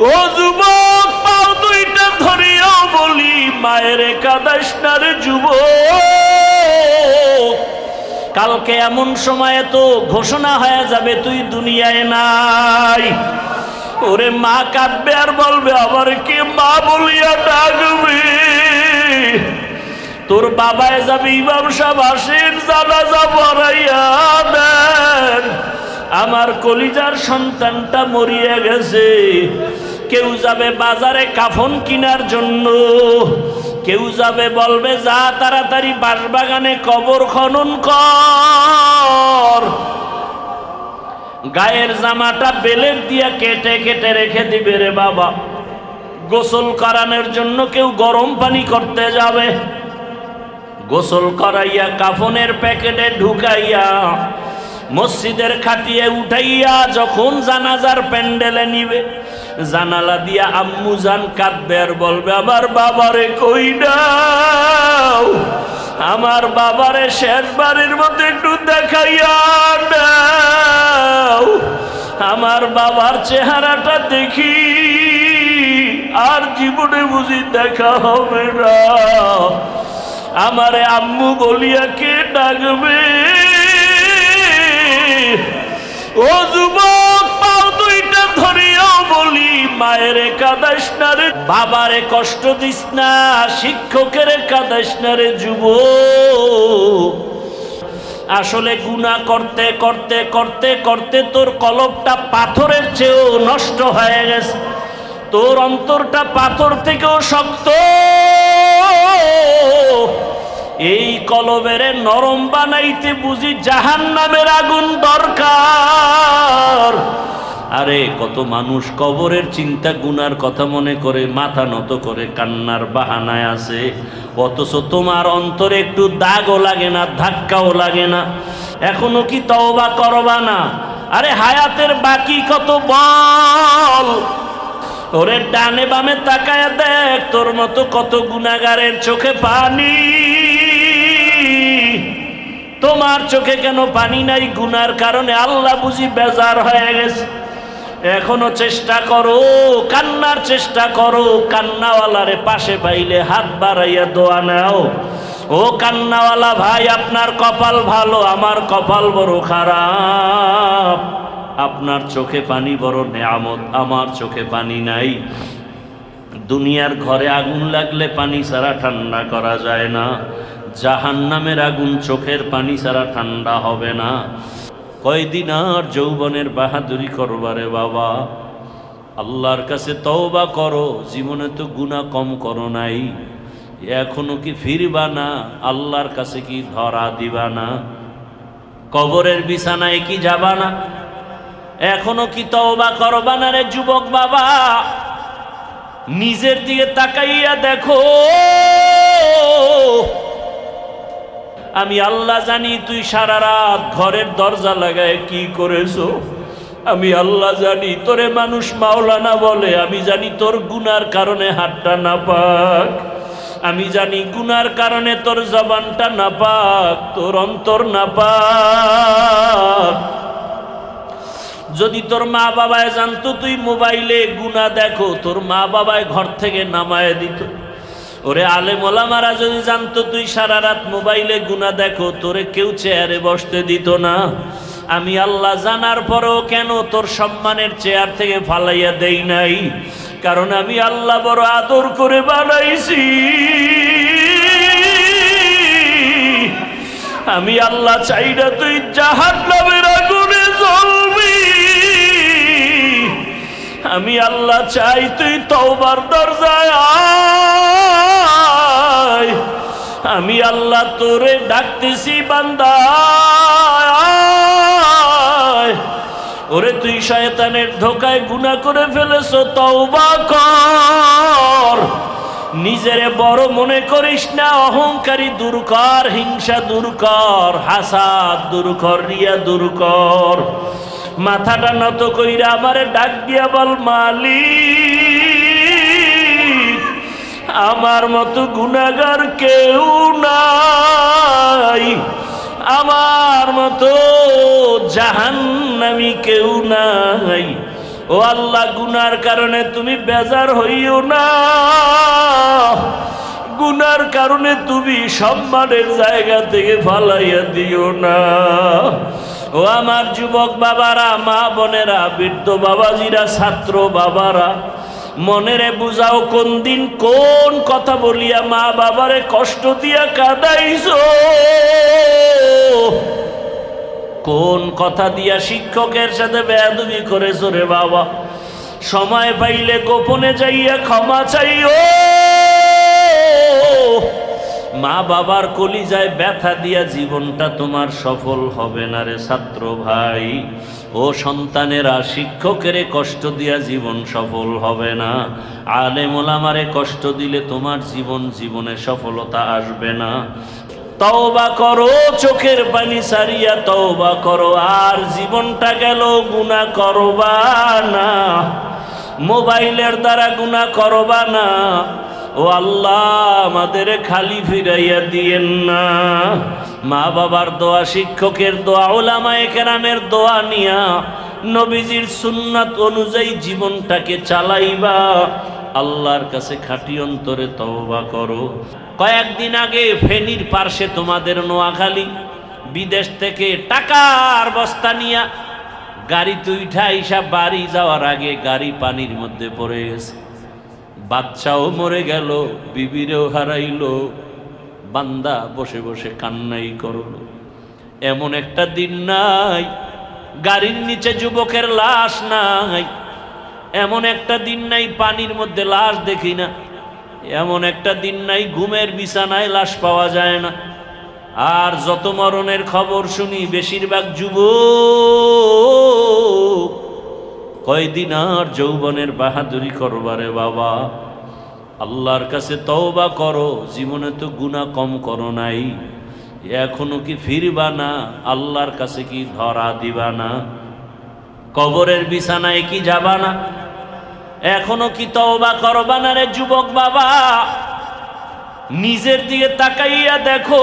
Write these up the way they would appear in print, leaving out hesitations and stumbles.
ও যুবক, পাও দুইটা ধরিয়াও বলি, মায়ের কাঁদাইস না রে যুবক। কালকে এমন সময়ে তো ঘোষণা হয়ে যাবে তুই দুনিয়ায় নাই। ওরে মা কাঁদবে আর বলবে, আবার কে মা বলিয়া ডাকবে? তোর বাবায় যাবে, ইমাম সাহেব আসেন জানাজা পড়াইয়া দেন, আমার কলিজার সন্তানটা মরিয়া গেছে। কেউ যাবে বাজারে কাফন কেনার জন্য, কেউ যাবে বলবে যা তাড়াতাড়ি বাঁশবাগানে কবর খনন কর। গায়ের জামাটা বেলের দিয়া কেটে কেটে রেখে দিবে রে বাবা। গোসল করানোর জন্য কেউ গরম পানি করতে যাবে, গোসল করাইয়া কাফনের প্যাকেটে ঢুকাইয়া মসজিদের খাটিয়ে উঠাইয়া যখন জানাজার প্যান্ডেলে নিবে, জানালা দিয়া আম্মু জান কাঁদবে আর বলবে, আমার বাবারে কই দাও, আমার বাবারে শেষবারের মধ্যে একটু দেখাইয়া দাও, আমার বাবার চেহারাটা দেখি, আর জীবনে বুঝি দেখা হবে না। আমারে আম্মু বলিয়া কে ডাকবে? ও যুবক, পাও দুইটা ধরিয়াও বলি, মায়ের কাঁদাইস না রে, বাবারে কষ্ট দিস না, শিক্ষকের কাঁদাইস না রে যুবক। আসলে গুনাহ করতে করতে করতে করতে তোর কলবটা পাথরের চেয়েও নষ্ট হয়ে গেছে, তোর অন্তরটা পাথর থেকেও শক্ত। এই কলবের নরম বানাইতে বুঝি জাহান্নামের আগুন দরকার। আরে কত মানুষ কবরের চিন্তা গুনার কথা মনে করে মাথা নত করে কান্নার বাহানায় আছে, অথচ তোমার অন্তরে একটু দাগও লাগে না, ধাক্কাও লাগে না। এখনো কি তওবা করবা না? আরে হায়াতের বাকি কত বল। ওরে ডানে বামে তাকায়া দেখ, তোর মতো কত গুনাহগারের চোখে পানি। তোমার চোখে কেন পানি নাই? গুনার কারণে আল্লাহ বুঝি বেজার হয়ে গেছে। এখনো চেষ্টা করো, কান্নার চেষ্টা করো, কান্নাওয়ালারে পাশে পাইলে হাত বাড়াইয়া দোয়া নাও। ও কান্নাওয়ালা ভাই, আপনার কপাল ভালো, আমার কপাল বড় খারাপ। আপনার চোখে পানি বড় নেয়ামত, আমার চোখে পানি নাই। দুনিয়ার ঘরে আগুন লাগলে পানি ছাড়া ঠান্ডা করা যায় না, জাহান্নামের আগুন চোখের পানি ছাড়া ঠান্ডা হবে না। কয়দিন আর যৌবনের বাহাদুরি করবারে বাবা? আল্লাহর কাছে তওবা করো। জীবনে তো গুনাহ কম করো নাই, এখনো কি ফিরবা না? আল্লাহর কাছে কি ধরা দিবা না? কবরের বিছানায় কি যাবা না? এখনো কি তওবা করবা না রে যুবক বাবা? নিজের দিকে তাকাইয়া দেখো। আমি আল্লাহ জানি তুই সারা রাত ঘরের দরজা লাগায় কি করেছো। আমি আল্লাহ জানি তোরে মানুষ মাওলানা বলে। আমি জানি তোর গুনার কারণে হাতটা নাপাক। আমি জানি গুনার কারণে তোর জবানটা নাপাক, তোর অন্তর নাপাক। যদি তোর মা বাবায় জানতো তুই মোবাইলে গুনাহ দেখো, তোর মা বাবায় ঘর থেকে নামায় দিত। ওরে আলেম ওলামারা যদি জানতো তুই সারা রাত মোবাইলে গুনাহ দেখো, তোরে কেউ চেয়ারে বসতে দিত না। আমি আল্লাহ জানার পরেও কেন তোর সম্মানের চেয়ার থেকে ফালাইয়া দেই নাই? কারণ আমি আল্লাহ বড় আদর করে বানাইছি। আমি আল্লাহ চাই না তুই জাহান্নামের আগুনে জ্বলবি। আমি আল্লাহ চাই তুই তওবার দরজায় আয়। আমি আল্লাহ তোরে ডাকতেছি বান্দা আয়। ওরে তুই শয়তানের ধোকায় গুনাহ করে ফেলেছো, তওবা কর। নিজেরে বড় মনে করিস না, অহংকারী দূর কর, হিংসা দূর কর, হাসাদ দূর কর, রিয়া দূর কর। মাথাটা নত কইরা আমারে ডাক দিয়া বল, মালিক আমার মতো গুনাহগার কেউ নাই, আমার মতো জাহান্নামী কেউ নাই। ও আল্লাহ, গুনার কারণে তুমি বেজার হইও না, গুনার কারণে তুমি সম্মানের জায়গা থেকে ফালাইয়া দিও না। ও আমার যুবক বাবারা, মা বোনেরা, বৃদ্ধ বাবাজিরা, ছাত্র বাবারা, মনেরে বুঝাও কোন দিন কোন কথা বলিয়া মা বাবারে কষ্ট দিয়া কাঁদাইছো, কোন কথা দিয়া শিক্ষকের সাথে বেয়াদবি করেছো রে বাবা। সময় পাইলে গোপনে যাইয়া ক্ষমা চাইও। মা বাবার কলিজায় ব্যথা দিয়া জীবনটা তোমার সফল হবে না রে ছাত্র ভাই। ও সন্তানেরা, শিক্ষকের কষ্ট দিয়া জীবন সফল হবে না। আলেম ওলামারে কষ্ট দিলে তোমার জীবনে সফলতা আসবে না। তওবা করো, চোখের পানি সারিয়া তওবা করো, আর জীবনটা গেল গুনাহ করবা না, মোবাইলের দ্বারা গুনাহ করবা না। ও আল্লাহ, আমাদের খালি ফিরাইয়া দিয়েন না। মা বাবার দোয়া, শিক্ষকের দোয়া, উলামায়ে কেরামের দোয়া নিয়া নবীজির সুন্নাত অনুযায়ী জীবনটাকে চালাইবা। আল্লাহর কাছে খাঁটি অন্তরে তওবা করো। কয়েকদিন আগে ফেনীর পার্শ্বে তোমাদের নোয়াখালী, বিদেশ থেকে টাকার বস্তা নিয়া গাড়িতে উঠা ইসা বাড়ি যাওয়ার আগে গাড়ি পানির মধ্যে পড়ে গেছে, বাচ্চাও মরে গেল, বিবিরেও হারাইলো, বান্দা বসে বসে কান্নাই করলো। এমন একটা দিন নাই গাড়ির নিচে যুবকের লাশ নাই, এমন একটা দিন নাই পানির মধ্যে লাশ দেখি না, এমন একটা দিন নাই ঘুমের বিছানায় লাশ পাওয়া যায় না। আর যত মরণের খবর শুনি বেশিরভাগ যুবক। কয়দিন আর যৌবনের বাহাদুরি করবারে বাবা। আল্লাহর কাছে তওবা করো। জীবনে তো গুনাহ কম করো নাই, এখনো কি ফিরবা না? আল্লাহর কাছে কি ধরা দিবা না? কবরের বিছানায় কি যাবা না? এখনো কি তওবা করবা না রে যুবক বাবা? নিজের দিকে তাকাইয়া দেখো,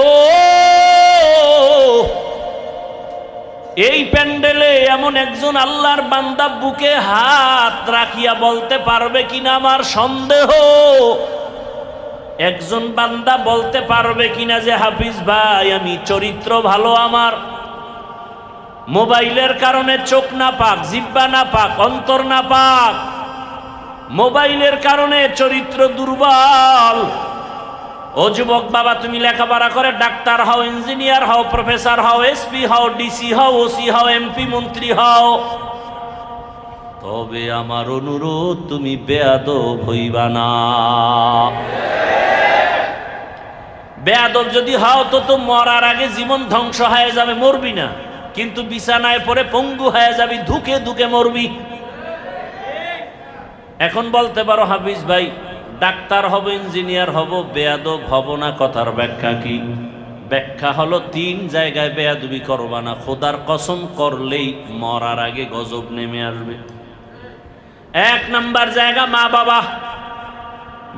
এই প্যান্ডেলে এমন একজন আল্লাহর বান্দা বুকে হাত রাখিয়া বলতে পারবে কিনা আমার সন্দেহ। একজন বান্দা বলতে পারবে কিনা যে হাফিজ ভাই, আমি চরিত্র ভালো, আমার মোবাইলের কারণে চোখ না পাক, জিহ্বা না পাক, অন্তর না পাক, মোবাইলের কারণে চরিত্র দুর্বল। ও যুবক বাবা, তুমি লেখাপড়া করে ডাক্তার হও, ইঞ্জিনিয়ার হও, প্রফেসর হও, এসপি হও, ডিসি হও, ওসি হও, এমপি মন্ত্রী হও, তবে আমার অনুরোধ তুমি বেয়াদব হইবা না। বেয়াদব যদি হও তো মরার আগে জীবন ধ্বংস হয়ে যাবে, মরবি না, কিন্তু বিছানায় পড়ে পঙ্গু হয়ে যাবি, ধুকে ধুকে মরবি। এখন বলতে পারো হাফিজ ভাই, ডাক্তার হব, ইঞ্জিনিয়ার হব, বেয়াদব হব না, কথার ব্যাখ্যা কি? ব্যাখ্যা হলো 3 জায়গায় বেয়াদবি করবা না। খোদার কসম করলেই মরার আগে গজব নেমে আসবে। 1 নাম্বার জায়গা মা বাবা,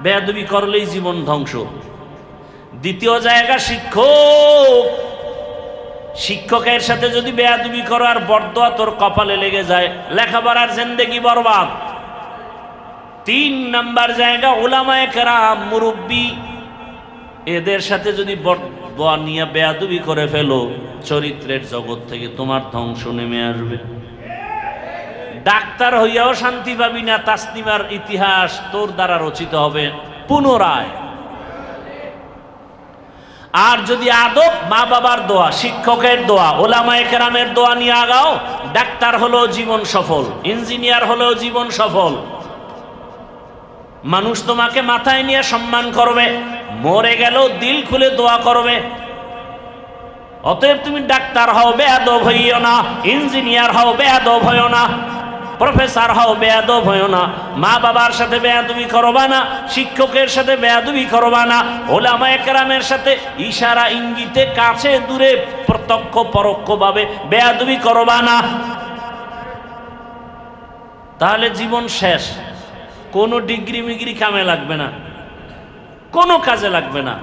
বেয়াদবি করলেই জীবন ধ্বংস। 2য় জায়গা শিক্ষক, শিক্ষকের সাথে যদি বেয়াদবি করো আর বরদোয়া তোর কপালে লেগে যায়, লেখাপড়ার জিন্দেগি বরবাদ। 3 নাম্বার জায়গা উলামায়ে কেরাম, মুরব্বী, এদের সাথে যদি বরদোয়া নিয়ে বেয়াদবি করে ফেলো, চরিত্রের জগৎ থেকে তোমার ধ্বংস নেমে আসবে। ডাক্তার হইয়াও শান্তি পাবি না, তাসলিমার ইতিহাস তোর দ্বারা রচিত হবে পুনরায়। আর যদি আদব, মা বাবার দোয়া, শিক্ষকের দোয়া, উলামায়ে কেরামের দোয়া নিয়ে আগাও, ডাক্তার হলেও জীবন সফল, ইঞ্জিনিয়ার হলেও জীবন সফল। মানুষ তোমাকে মাথায় নিয়ে সম্মান করবে, মরে গেলেও দিল খুলে দোয়া করবে। অতএব তুমি ডাক্তার হও, বেয়াদব হইও না, ইঞ্জিনিয়ার হও, বেয়াদব হইও না, প্রফেসর হও, বেয়াদব হইও না, মা বাবার সাথে বেয়াদবি করবা না, শিক্ষকের সাথে বেয়াদবি করবা না, উলামায়ে কেরামের সাথে ইশারা ইঙ্গিতে, কাছে দূরে, প্রত্যক্ষ পরোক্ষভাবে বেয়াদবি করবা না। তাহলে জীবন শেষ। কোনো ডিগ্রি মিগ্রি কামে লাগবে না, কোনো কাজে লাগবে না।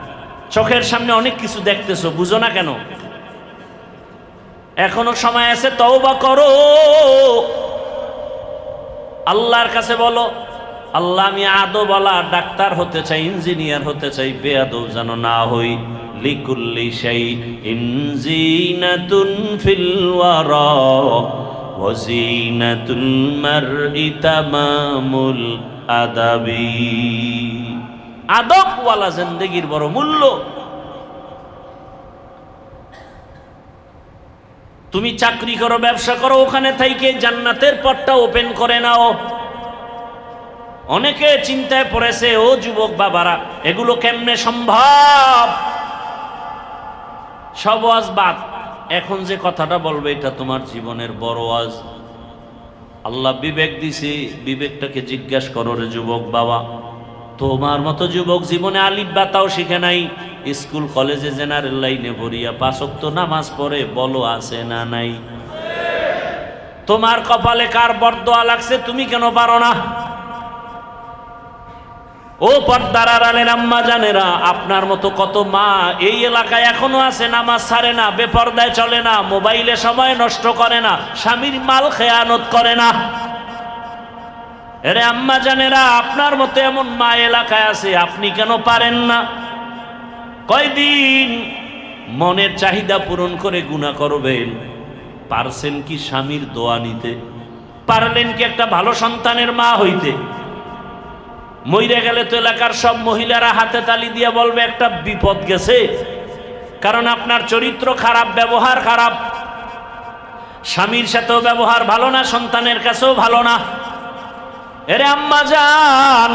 চোখের সামনে অনেক কিছু দেখতেছো, বুঝো না কেন? এখনো সময় আছে, তওবা করো। আল্লাহর কাছে বলো, আল্লাহ আমি আদবওয়ালা ডাক্তার হতে চাই, ইঞ্জিনিয়ার হতে চাই, বেয়াদব যেন না হই। লিকুল্লি শাইইন জিনাতুন ফিল ওয়ারা ওয়া জিনাতুল মারই তামামুল আদাবি। আদবওয়ালা জিন্দেগির বড় মূল্য। তুমি চাকরি করো, ব্যবসা করো, ওখানে থেকে জান্নাতের পথটা ওপেন করে নাও। অনেকে চিন্তায় পড়েছে, ও যুবক বাবারা, এগুলো কেমনে সম্ভব? সব ওয়াজ বাদ, এখন যে কথাটা বলবে এটা তোমার জীবনের বড় ওয়াজ। আল্লাহ বিবেক দিছে, বিবেকটাকে জিজ্ঞাসা করো রে যুবক বাবা। তোমার মতো যুবক জীবনে আলিফ বাতাও শিখে নাই, স্কুল কলেজে জেনারেল লাইনে ভরিয়া 5 ওয়াক্ত নামাজ পড়ে, বলো আছে না নাই? তোমার কপালে কার বরদোয়া লাগছে, তুমি কেন পারো না? ও পর্দার আড়ালের আম্মা জানেরা, আপনার মতো কত মা এই এলাকায় এখনো আছে, নামাজ ছাড়ে না, বেপরদায় চলে না, মোবাইলে সময় নষ্ট করে না, স্বামীর মাল খেয়ানত করে না। আরে আম্মা জানেরা, আপনার মতো এমন মা এলাকায় আছে, আপনি কেন পারেন না? কয়দিন মনের চাহিদা পূরণ করে গুনাহ করবেন? পারছেন কি স্বামীর দোয়া নিতে? পারলেন কি একটা ভালো সন্তানের মা হইতে? মইরে গেলে তো এলাকার সব মহিলারা হাতে তালি দিয়ে বলবে একটা বিপদ গেছে, কারণ আপনার চরিত্র খারাপ, ব্যবহার খারাপ। স্বামীর সাথেও ব্যবহার ভালো না, সন্তানের কাছেও ভালো না। এরে আম্মা জান,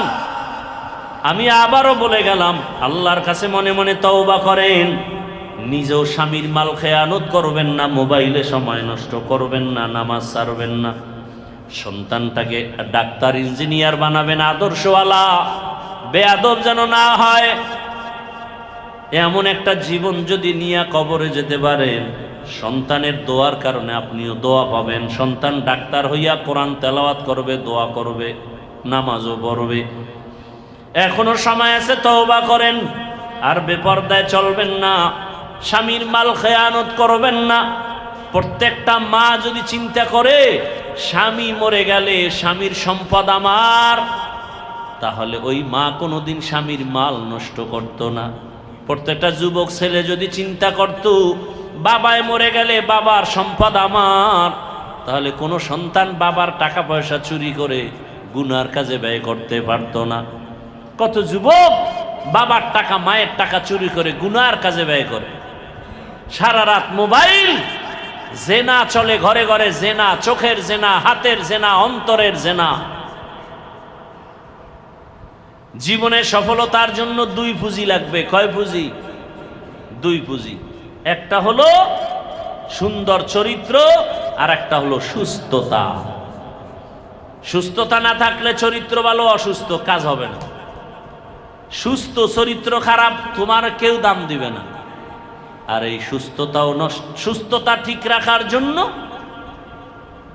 আমি আবারও বলে গেলাম, আল্লাহর কাছে মনে মনে তওবা করেন। নিজেও স্বামীর মাল খেয়ানত করবেন না, মোবাইলে সময় নষ্ট করবেন না, নামাজ ছাড়বেন না। সন্তানটাকে ডাক্তার ইঞ্জিনিয়ার বানাবেন, আদর্শওয়ালা, বেয়াদব যেন না হয়। এমন একটা জীবন যদি নিয়ে কবরে যেতে পারেন, সন্তানের দোয়ার কারণে আপনিও দোয়া পাবেন। সন্তান ডাক্তার হইয়া কোরআন তেলাওয়াত করবে, দোয়া করবে, নামাজও পড়বে। এখনো সময় আছে, তওবা করেন। আর বেপরদায় চলবেন না, স্বামীর মাল খেয়ানত করবেন না। প্রত্যেকটা মা যদি চিন্তা করে স্বামী মরে গেলে স্বামীর সম্পদ আমার, তাহলে ওই মা কোনোদিন স্বামীর মাল নষ্ট করত না। প্রত্যেকটা যুবক ছেলে যদি চিন্তা করত বাবায় মরে গেলে বাবার সম্পদ আমার, তাহলে কোনো সন্তান বাবার টাকা পয়সা চুরি করে গুনার কাজে ব্যয় করতে পারত না। কত যুবক বাবার টাকা, মায়ের টাকা চুরি করে গুনার কাজে ব্যয় করে। সারা রাত মোবাইল, জেনা চলে ঘরে ঘরে, জেনা, চোখের জেনা, হাতের জেনা, অন্তরের জেনা। জীবনের সফলতার জন্য 2 পুঁজি লাগবে। কয় পুঁজি? 2 পুঁজি। একটা হলো সুন্দর চরিত্র, আর একটা হলো সুস্থতা। সুস্থতা না থাকলে চরিত্র ভালো, অসুস্থ কাজ হবে না। সুস্থ চরিত্র খারাপ, তোমার কেউ দাম দিবে না। আর এই সুস্থতা ঠিক রাখার জন্য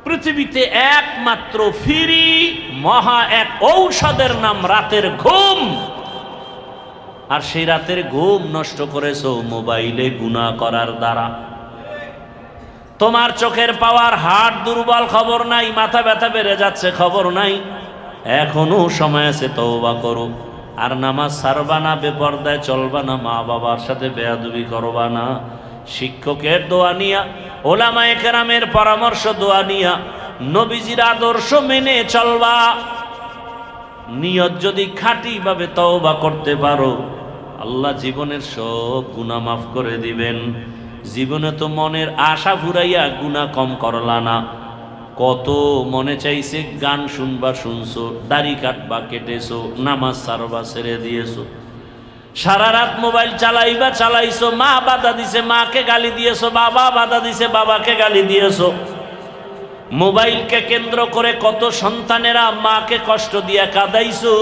পৃথিবীতে একমাত্র ফ্রি মহা এক ঔষধের নাম রাতের ঘুম। আর সেই রাতের ঘুম নষ্ট করেছো মোবাইলে গুনাহ করার দ্বারা। তোমার চোখের পাওয়ার, হার্ট দুর্বল, খবর নাই, মাথা ব্যথা বেড়ে যাচ্ছে, খবর নাই। এখনো সময় আছে, তওবা করো। আর নামাজ ছাড়বা না, বেপরদায় চলবা না, মা বাবার সাথে বেয়াদবি করবা না। শিক্ষকের দোয়া নিয়া, ওলামায়ে কেরামের পরামর্শ দোয়া নিয়া, নবীজির আদর্শ মেনে চলবা। নিয়ত যদি খাঁটি ভাবে তওবা করতে পারো, আল্লাহ জীবনের সব গুনাহ মাফ করে দিবেন। জীবনে তো মনের আশা ফুরাইয়া গুনাহ কম করলা না। কত মনে চাইছে গান শুনবা, শুনছো, দাড়ি কাটবা, কেটেছো, নামাজ ছাড়বা, ছেড়ে দিয়েছো। সারা রাত মোবাইল চালাইবা, চালাইছো, মা বাধা দিছে, মাকে গালি দিয়েছো, বাবা বাধা দিছে, বাবাকে গালি দিয়েছো। মোবাইলকে কেন্দ্র করে কত সন্তানেরা মাকে কষ্ট দিয়া কাঁদাইছো।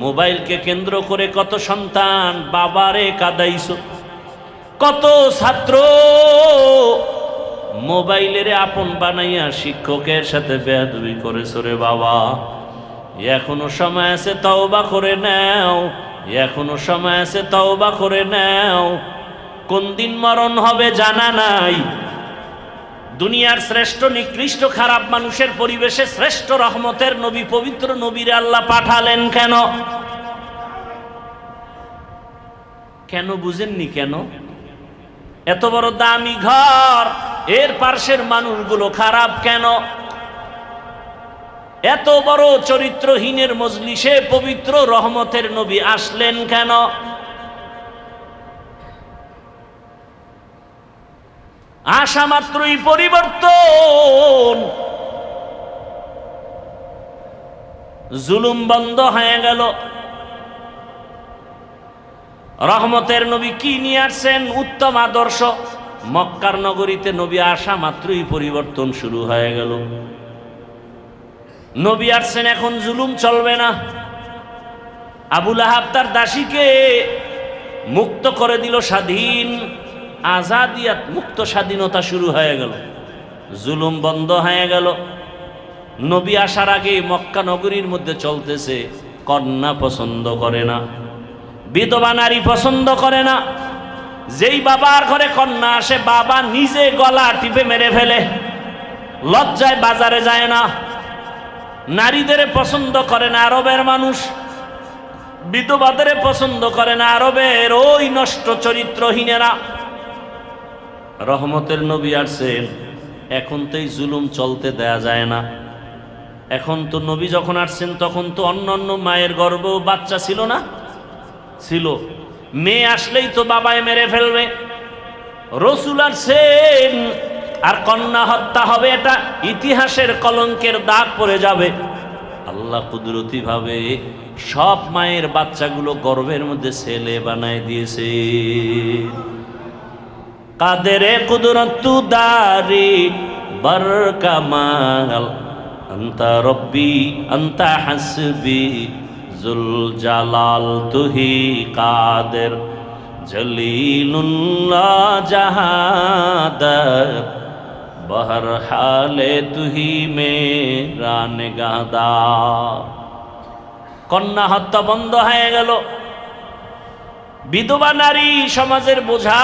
মোবাইলকে কেন্দ্র করে কত সন্তান বাবারে কাঁদাইছো। কত ছাত্র মোবাইলের আপন বানাইয়া শিক্ষকের সাথে বেয়াদবি করেছো রে বাবা। এখনো সময় আছে, তওবা করে নাও। এখনো সময় আছে, তওবা করে নাও। কোন দিন মরণ হবে জানা নাই। দুনিয়ার শ্রেষ্ঠ নিকৃষ্ট খারাপ মানুষের পরিবেশে শ্রেষ্ঠ রহমতের নবী পবিত্র নবীর আল্লাহ পাঠালেন কেন? কেন বুঝেননি? কেন? এত বড় দামি ঘর, এর পার্শ্বের মানুষগুলো খারাপ কেন? এত বড় চরিত্রহীনের মজলিসে পবিত্র রহমতের নবী আসলেন কেন? আসা মাত্রই পরিবর্তন, জুলুম বন্ধ হয়ে গেল। রহমতের নবী কি নিয়ে আসছেন? উত্তম আদর্শ। মক্কার নগরীতে নবী আসা মাত্রই পরিবর্তন শুরু হয়ে গেল। নবী আসছেন, এখন জুলুম চলবে না। আবু লাহাব তার দাসীকে মুক্ত করে দিল, স্বাধীন, আজাদিয়াত, মুক্ত স্বাধীনতা শুরু হয়ে গেল, জুলুম বন্ধ হয়ে গেল। নবী আসার আগে মক্কা নগরীর মধ্যে চলতেছে, কন্যা পছন্দ করে না, বিধবা নারী পছন্দ করে না। যেই বাবার ঘরে কন্যা আসে, বাবা নিজে গলা টিপে মেরে ফেলে, লজ্জায় বাজারে যায় না। নারীদের পছন্দ করে না আরবের মানুষ, বিধবাদের পছন্দ করে না আরবের ওই নষ্ট চরিত্রহীনেরা। রহমতের নবী আসছেন, এখন তো এই জুলুম চলতে দেয়া যায় না। এখন তো নবী যখন আসছেন তখন তো অন্য অন্য মায়ের গর্ভেও বাচ্চা ছিল না? ছিল। মেয়ে আসলেই তো বাবায় মেরে ফেলবে। রসুল আসছেন আর কন্যা হত্যা হবে, এটা ইতিহাসের কলঙ্কের দাগ পড়ে যাবে। আল্লাহ কুদরতি ভাবে সব মায়ের বাচ্চাগুলো গর্ভের মধ্যে ছেলে বানায় দিয়েছে। কাদেরে কুদরত দারি বার কামাল, আন্তা রব্বি আন্তা হাসবি জুল জালাল তুহি কাদের জলিলুল্লাহ জাহাদার বহর হালে তুহি মেরা নিগাহদার। কন্যা হত্যা বন্ধ হয়ে গেল। বিধবা নারী সমাজের বোঝা।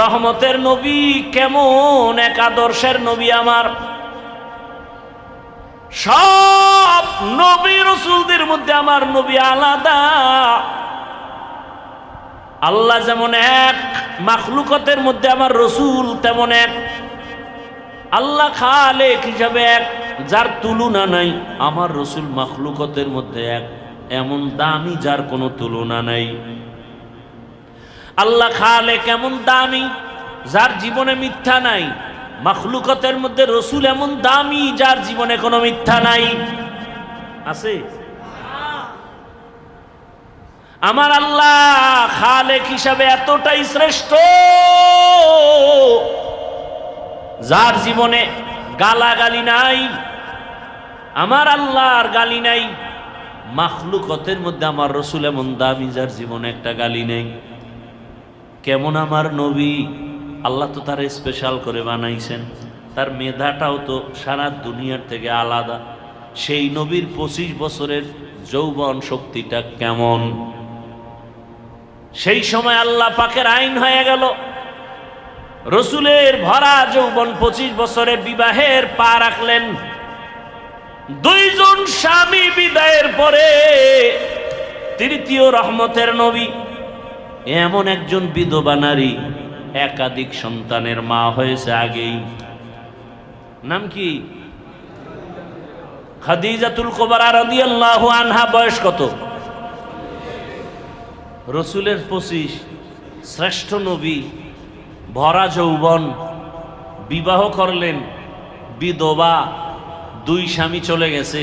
রহমতের নবী কেমন এক আদর্শের নবী আমার। সব নবী রসুলদের মধ্যে আমার নবী আলাদা। আল্লাহ যেমন এক, মাখলুকতের মধ্যে আমার রসুল তেমন এক। আল্লাহ খালেক হিসাবে এক, যার তুলনা নাই। আমার রসুল মাখলুকতের মধ্যে এক, এমন দামি যার কোনো তুলনা নাই। আল্লাহ খালেক এমন দামি, যার জীবনে মিথ্যা নাই। মাখলুকতের মধ্যে রসুল এমন দামি, যার জীবনে কোনো মিথ্যা নাই। আছে? আমার আল্লাহ খালেক হিসাবে এতটাই শ্রেষ্ঠ, যার জীবনে গালাগালি নাই। আমার আল্লাহর গালি নাই। মাখলুকতের মধ্যে আমার রসুল এমন দামি, যার জীবনে একটা গালি নেই। কেমন আমার নবী! আল্লাহ তো তার স্পেশাল করে বানাইছেন। তার মেধাটাও তো সারা দুনিয়ার থেকে আলাদা। সেই নবীর 25 বছরের যৌবন শক্তিটা কেমন! সেই সময় আল্লাহ পাকের আইন হয়ে গেল, রসুলের ভরা যৌবন 25 বছরে বিবাহের পা রাখলেন। 2 জন স্বামী বিদায়ের পরে তৃতীয় রহমতের নবী এমন একজন বিধবা নারী, একাধিক সন্তানের মা হয়েছে আগেই। নাম কি? খাদিজাতুল কুবরা রাদিয়াল্লাহু আনহা। বয়স কত? রসুলের 25, শ্রেষ্ঠ নবী, ভরা যৌবন, বিবাহ করলেন, বিধবা, 2 স্বামী চলে গেছে,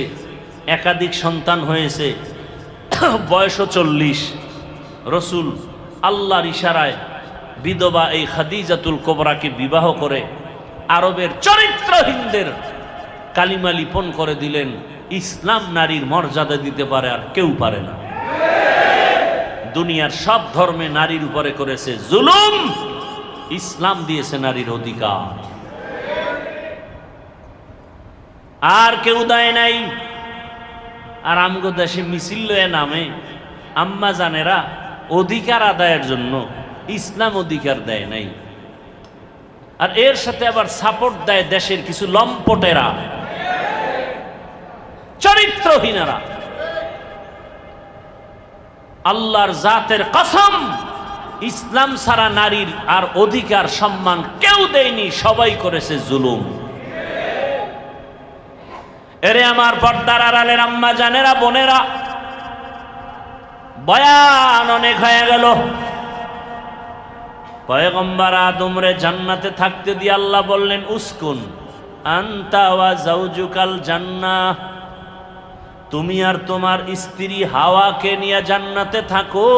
একাধিক সন্তান হয়েছে, বয়স 40। রসুল আল্লাহর ইশারায় বিধবা এই খাদিজাতুল কুবরাকে বিবাহ করে আরবের চরিত্রহীনদের কালিমা লিপন করে দিলেন। ইসলাম নারীর মর্যাদা দিতে পারে, আর কেউ পারে না। দুনিয়ার সব ধর্মে নারীর উপরে করেছে জুলুম, ইসলাম দিয়েছে নারীর অধিকার, আর কেউ দেয় নাই। আর আমগো দেশে মিছিল লয়ে নামে আম্মা জানেরা অধিকার আদায়ের জন্য। ইসলাম অধিকার দেয় নাই। আর এর সাথে আবার সাপোর্ট দেয় দেশের কিছু লম্পটেরা, চরিত্রহীনারা। আল্লাহর জাতের কসম, ইসলাম ছাড়া নারীর আর অধিকার সম্মান কেউ দেয়নি, সবাই করেছে জুলুম। এরে আমার পর্দার আড়ালের আম্মা জানেরা, বোনেরা, বয়ান অনেক হয়ে গেল। পয়গম্বর আদমরে জান্নাতে থাকতে দিয়ে আল্লাহ বললেন, উসকুন আনতা ওয়া যাওজুকাল জান্নাহ, তুমি আর তোমার স্ত্রী হাওয়াকে নিয়ে জান্নাতে থাকো।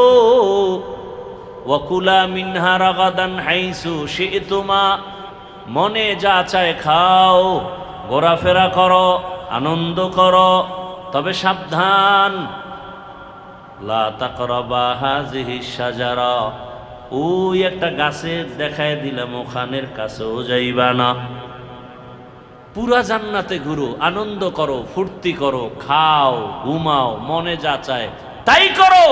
ওয়াকুলা মিনহা রাগাদান হাইসু শি'তুমা, মনে যা চায় খাও, ঘোরাফেরা করো, আনন্দ করো, তবে সাবধান, লা তাকরাবা হাযিহি শাজারা, ওই একটা গাছে দেখায় দিলাম, ওখানের কাছেও যাইবা না। পুরা জান্নাতে ঘুরো, আনন্দ করো, ফুর্তি করো, খাও, ঘুমাও, মনে যা চায় তাই করো,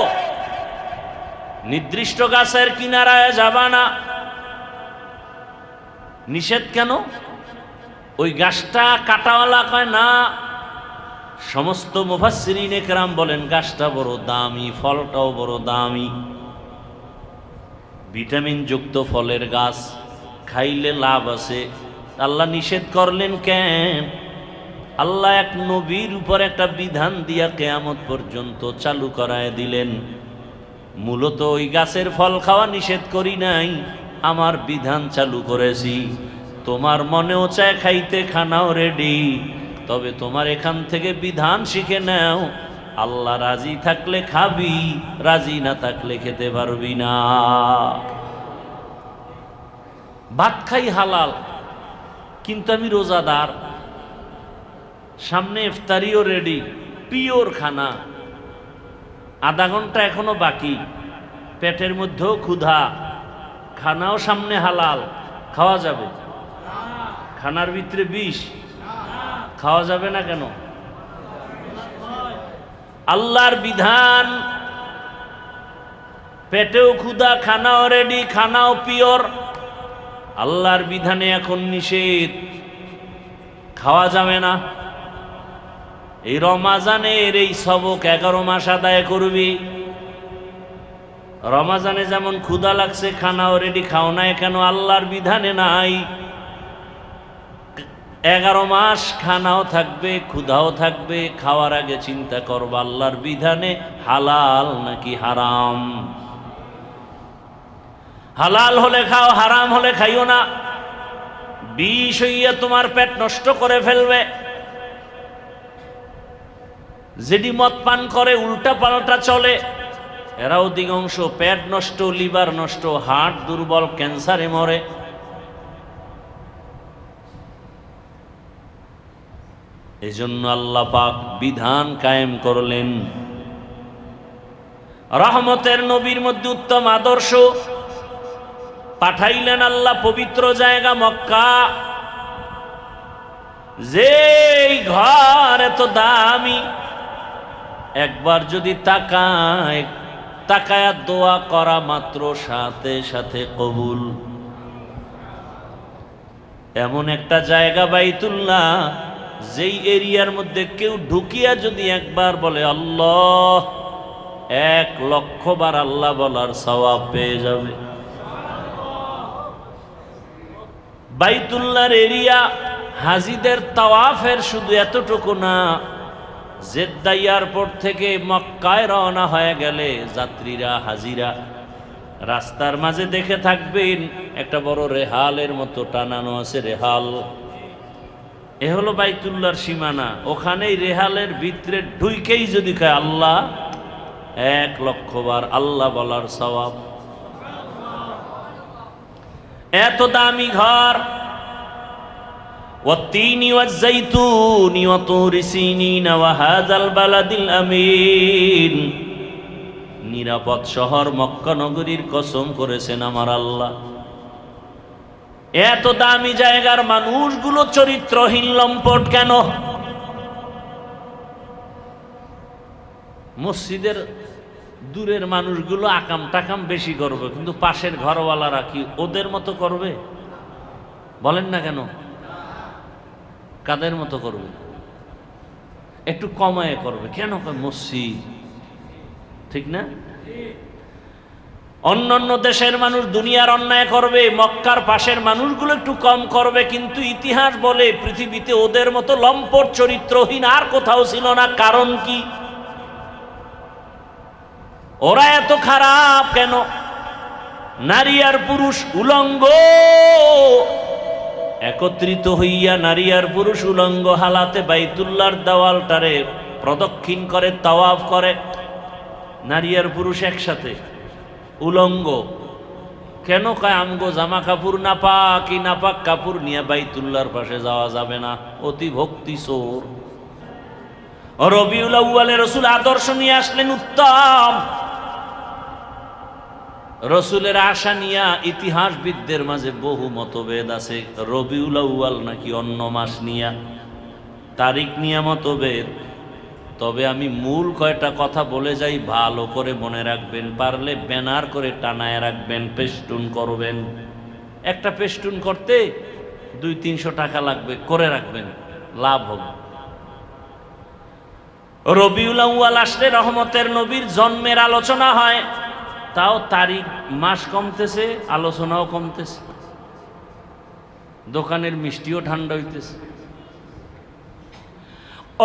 নির্দিষ্ট গাছের কিনারায় যাবা না। নিষেধ কেন? ওই গাছটা কাটাওয়ালা কয় না। সমস্ত মুফাসসিরিনে কেরাম বলেন গাছটা বড় দামি, ফলটাও বড় দামি, ভিটামিন যুক্ত ফলের গাছ, খাইলে লাভ আছে। আল্লাহ নিষেধ করলেন কেন? আল্লাহ এক নবীর উপর একটা বিধান দিয়া কিয়ামত পর্যন্ত চালু করায় দিলেন। মূলত ওই গাছের ফল খাওয়া নিষেধ করি নাই, আমার বিধান চালু করেছি। তোমার মনেও চায় খাইতে, খানাও রেডি, তবে তোমার এখান থেকে বিধান শিখে নাও, আল্লাহ রাজি থাকলে খাবি, রাজি না থাকলে খেতে পারবি না। ভাত খাই হালাল, কিন্তু আমি রোজাদার, সামনে ইফতারিও রেডি, পিওর খানা, আধা ঘন্টা এখনো বাকি, পেটের মধ্যেও ক্ষুধা, খানাও সামনে হালাল, খাওয়া যাবে? খানার ভিতরে বিষ, খাওয়া যাবে না কেন? আল্লাহর বিধান, পেটেও ক্ষুধা, খানাও রেডি, খানাও পিওর, আল্লাহর বিধানে এখন নিষেধ, খাওয়া যাবে না। এই রমাজানের এই সবক 11 মাস আদায় করবি। রমাজানে যেমন ক্ষুধা লাগছে, খানাও রেডি, খাও নাই কেন? আল্লাহর বিধানে নাই। 11 মাস খানাও থাকবে, ক্ষুধাও থাকবে, খাওয়ার আগে চিন্তা করবা আল্লাহর বিধানে হালাল নাকি হারাম। হালাল হলে খাও, হারাম হলে খাইও না। বিষ হইয়া তোমার পেট নষ্ট করে ফেলবে। যেটি মদ পান করে, উল্টা পাল্টা চলে, এরা অধিকাংশ পেট নষ্ট, লিভার নষ্ট, হার্ট দুর্বল, ক্যান্সারে মরে। এজন্য আল্লাহ পাক বিধান কায়েম করলেন। রহমতের নবীর মধ্যে উত্তম আদর্শ পাঠাইলেন আল্লাহ পবিত্র জায়গা মক্কা। যেই ঘর এত দামি, একবার যদি তাকায় দোয়া করা মাত্র সাথে সাথে কবুল। এমন একটা জায়গা বাইতুল্লাহ, যেই এরিয়ার মধ্যে কেউ ঢুকিয়া যদি একবার বলে আল্লাহ, 1,00,000 বার আল্লাহ বলার সওয়াব পেয়ে যাবে। বাইতুল্লাহর এরিয়া হাজিদের তাওয়াফের শুধু এতটুকু না, জেদ্দা এয়ারপোর্ট থেকে মক্কায় রওনা হয়ে গেলে যাত্রীরা, হাজিরা রাস্তার মাঝে দেখে থাকবেন একটা বড় রেহালের মতো টানানো আছে, রেহাল। এ হলো বাইতুল্লাহর সীমানা। ওখানেই রেহালের ভিতরে ঢুইকেই যদি কয় আল্লাহ, 1,00,000 বার আল্লাহ বলার সওয়াব। এত দামি ঘর। ওয়াত্তিনি ওয়াজ্জাইতুনি ওয়া তুরি সিনিন ওয়া হাযাল বালাদিল আমিন, নিরাপদ শহর মক্কা নগরীর কসম করেছেন আমার আল্লাহ। এত দামি জায়গার মানুষগুলো চরিত্রহীন, লম্পট কেন? মসজিদের দূরের মানুষগুলো আকাম টাকাম বেশি করবে, কিন্তু পাশের ঘরওয়ালারা কি ওদের মতো করবে? বলেন না কেন? কাদের মতো করবে? একটু কমায় করবে। কেন? মসজিদ, ঠিক না? অন্যান্য দেশের মানুষ দুনিয়ার অন্যায় করবে, মক্কার পাশের মানুষগুলো একটু কম করবে, কিন্তু ইতিহাস বলে পৃথিবীতে ওদের মতো লম্পট চরিত্রহীন আর কোথাও ছিল না। কারণ কি? ওরা এত খারাপ কেন? নারী আর পুরুষ উলঙ্গ একত্রিত হইয়া, নারী আর পুরুষ উলঙ্গ হালাতে বাইতুল্লাহর দেওয়ালটারে প্রদক্ষিণ করে, তাওয়াফ করে। নারী আর পুরুষ একসাথে উলঙ্গ কেন? কয় আমগো জামা কাপড় নাপাক, কি নাপাক কাপড় নিয়ে বাইতুল্লাহর পাশে যাওয়া যাবে না। অতি ভক্তি চোর। রবিউল আউয়ালে রসুল আদর্শ নিয়ে আসলেন উত্তম। রসুলের আশা নিয়া ইতিহাসবিদদের মাঝে বহু মতভেদ আছে। রবিউল আউয়াল নাকি অন্য মাস নিয়া, তারিখ নিয়া মতভেদ। তবে আমি মূল কয়টা কথা বলে যাই, ভালো করে মনে রাখবেন। পারলে ব্যানার করে টানায় রাখবেন, পেস্টুন করবেন। একটা পেস্টুন করতে 200-300 টাকা লাগবে, করে রাখবেন, লাভ হবে। রবিউল আউয়াল আসলে রহমতের নবীর জন্মের আলোচনা হয়, তাও তারিখ মাস কমতেছে, আলোচনাও কমতেছে, দোকানের মিষ্টিও ঠান্ডা হইতেছে।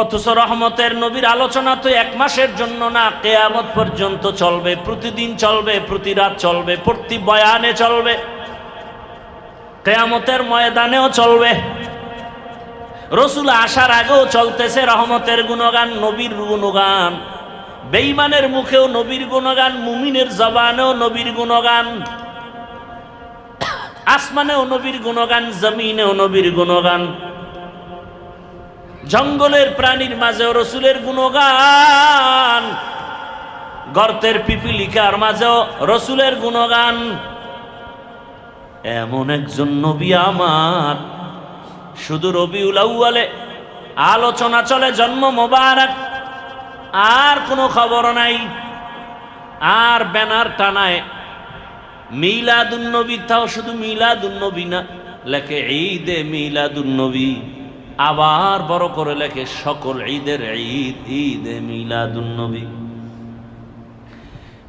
অথচ রহমতের নবীর আলোচনা তো 1 মাসের জন্য না, কিয়ামত পর্যন্ত চলবে, প্রতিদিন চলবে, প্রতি রাত চলবে, প্রতি বয়ানে চলবে, কিয়ামতের ময়দানেও চলবে। রসুল আসার আগেও চলতেছে রহমতের গুণগান, নবীর গুণগান। বেঈমানের মুখেও নবীর গুণগান, মুমিনের জবানেও নবীর গুণগান, আসমানেও নবীর গুণগান, জমিনেও নবীর গুণগান, জঙ্গলের প্রাণীর মাঝেও রসুলের গুণগান, গর্তের পিপিলিকার মাঝেও রসুলের গুণগান। এমন একজন নবী আমার, শুধু রবিউল আউয়ালে আলোচনা চলে, জন্ম মোবারক, আর কোনো খবর নাই। আর ব্যানার টানায় মিলাদুন নবী, তাও শুধু মিলাদুন নবী না, লেখে ঈদে মিলাদুন নবী। আবার বড় করে লেখে সকল ঈদের ঈদ, ঈদে মিলাদুন নবী।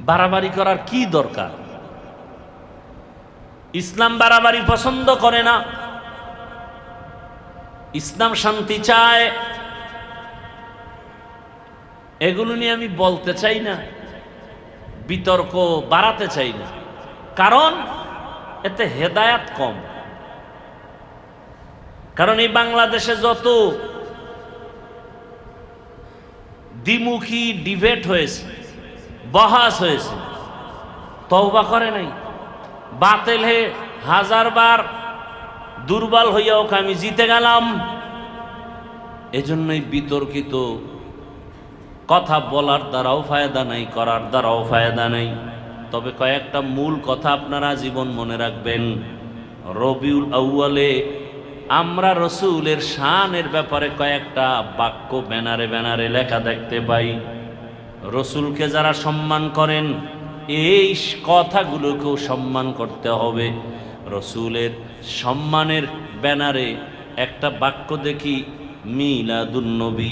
বাড়াবাড়ি করার কি দরকার? ইসলাম বাড়াবাড়ি পছন্দ করে না। ইসলাম শান্তি চায়। এগুলো নিয়ে আমি বলতে চাই না, বিতর্ক বাড়াতে চাই না, কারণ এতে হেদায়াত কম। কারণ এই বাংলাদেশে যত দ্বিমুখী ডিবেট হয়েছে, বহাস হয়েছে, তওবা করে নাই। বাতিল হে 1000 বার দুর্বল হইয়াও আমি জিতে গেলাম। এজন্যই বিতর্কিত কথা বলার দ্বারাও ফায়দা নাই, করার দ্বারাও ফায়দা নাই। তবে কয়েকটা মূল কথা আপনারা জীবন মনে রাখবেন। রবিউল আউয়ালে আমরা রসুলের শানের ব্যাপারে কয়েকটা বাক্য ব্যানারে ব্যানারে লেখা দেখতে পাই। রসুলকে যারা সম্মান করেন, এই কথাগুলোকেও সম্মান করতে হবে। রসুলের সম্মানের ব্যানারে একটা বাক্য দেখি মিলাদুন নবী,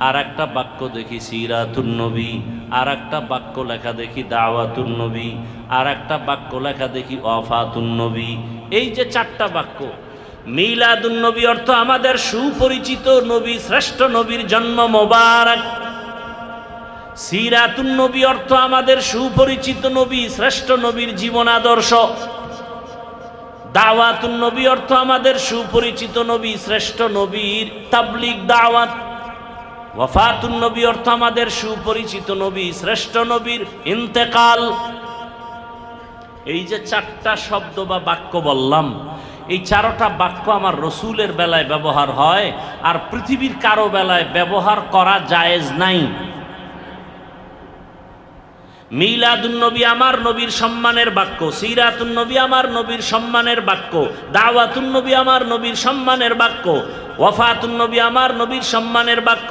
আর একটা বাক্য দেখি সিরাতুন নবী, আর একটা বাক্য লেখা দেখি দাওয়াতুন নবী, আর একটা বাক্য লেখা দেখি ওয়াফাতুন নবী। এই যে 4টা বাক্য, মিলাদুন নবী অর্থ আমাদের সুপরিচিত নবী, শ্রেষ্ঠ নবীর জন্ম মোবারক। সিরাতুন নবী অর্থ আমাদের সুপরিচিত নবী, শ্রেষ্ঠ নবীর জীবন আদর্শ। দাওয়াতুন নবী অর্থ আমাদের সুপরিচিত নবী, শ্রেষ্ঠ নবীর তাবলীগ দাওয়াত। ওয়াফাতুন নবী অর্থ আমাদের সুপরিচিত নবী, শ্রেষ্ঠ নবীর ইন্তেকাল। এই যে 4টা শব্দ বা বাক্য বললাম, এই 4টা বাক্য আমার রসুলের বেলায় ব্যবহার হয়, আর পৃথিবীর কারো বেলায় ব্যবহার করা জায়েজ নাই। মিলাদুন নবী আমার নবীর সম্মানের বাক্য, সিরাতুন নবী আমার নবীর সম্মানের বাক্য, দাওয়াতুন নবী আমার নবীর সম্মানের বাক্য, ওয়াফাতুন নবী আমার নবীর সম্মানের বাক্য।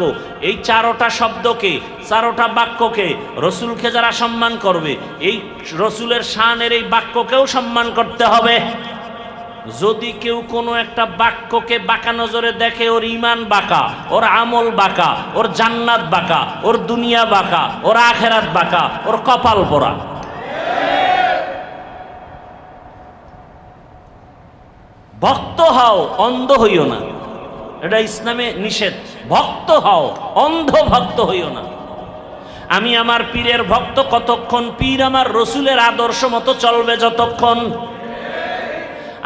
এই 4টা শব্দকে, 4টা বাক্যকে, রসুলকে যারা সম্মান করবে, এই রসুলের শানের এই বাক্যকেও সম্মান করতে হবে। যদি কেউ কোনো একটা বাক্যকে বাঁকা নজরে দেখে, ওর ঈমান বাঁকা, ওর আমল বাঁকা, ওর জান্নাত বাঁকা, ওর দুনিয়া বাঁকা, ওর আখেরাত বাঁকা, ওর কপাল পোড়া। ভক্ত হও, অন্ধ হইও না, এটা ইসলামে নিষেধ। ভক্ত হও, অন্ধ ভক্ত হইও না। আমি আমার পীরের ভক্ত কতক্ষণ? পীর আমার রসুলের আদর্শ মতো চলবে যতক্ষণ।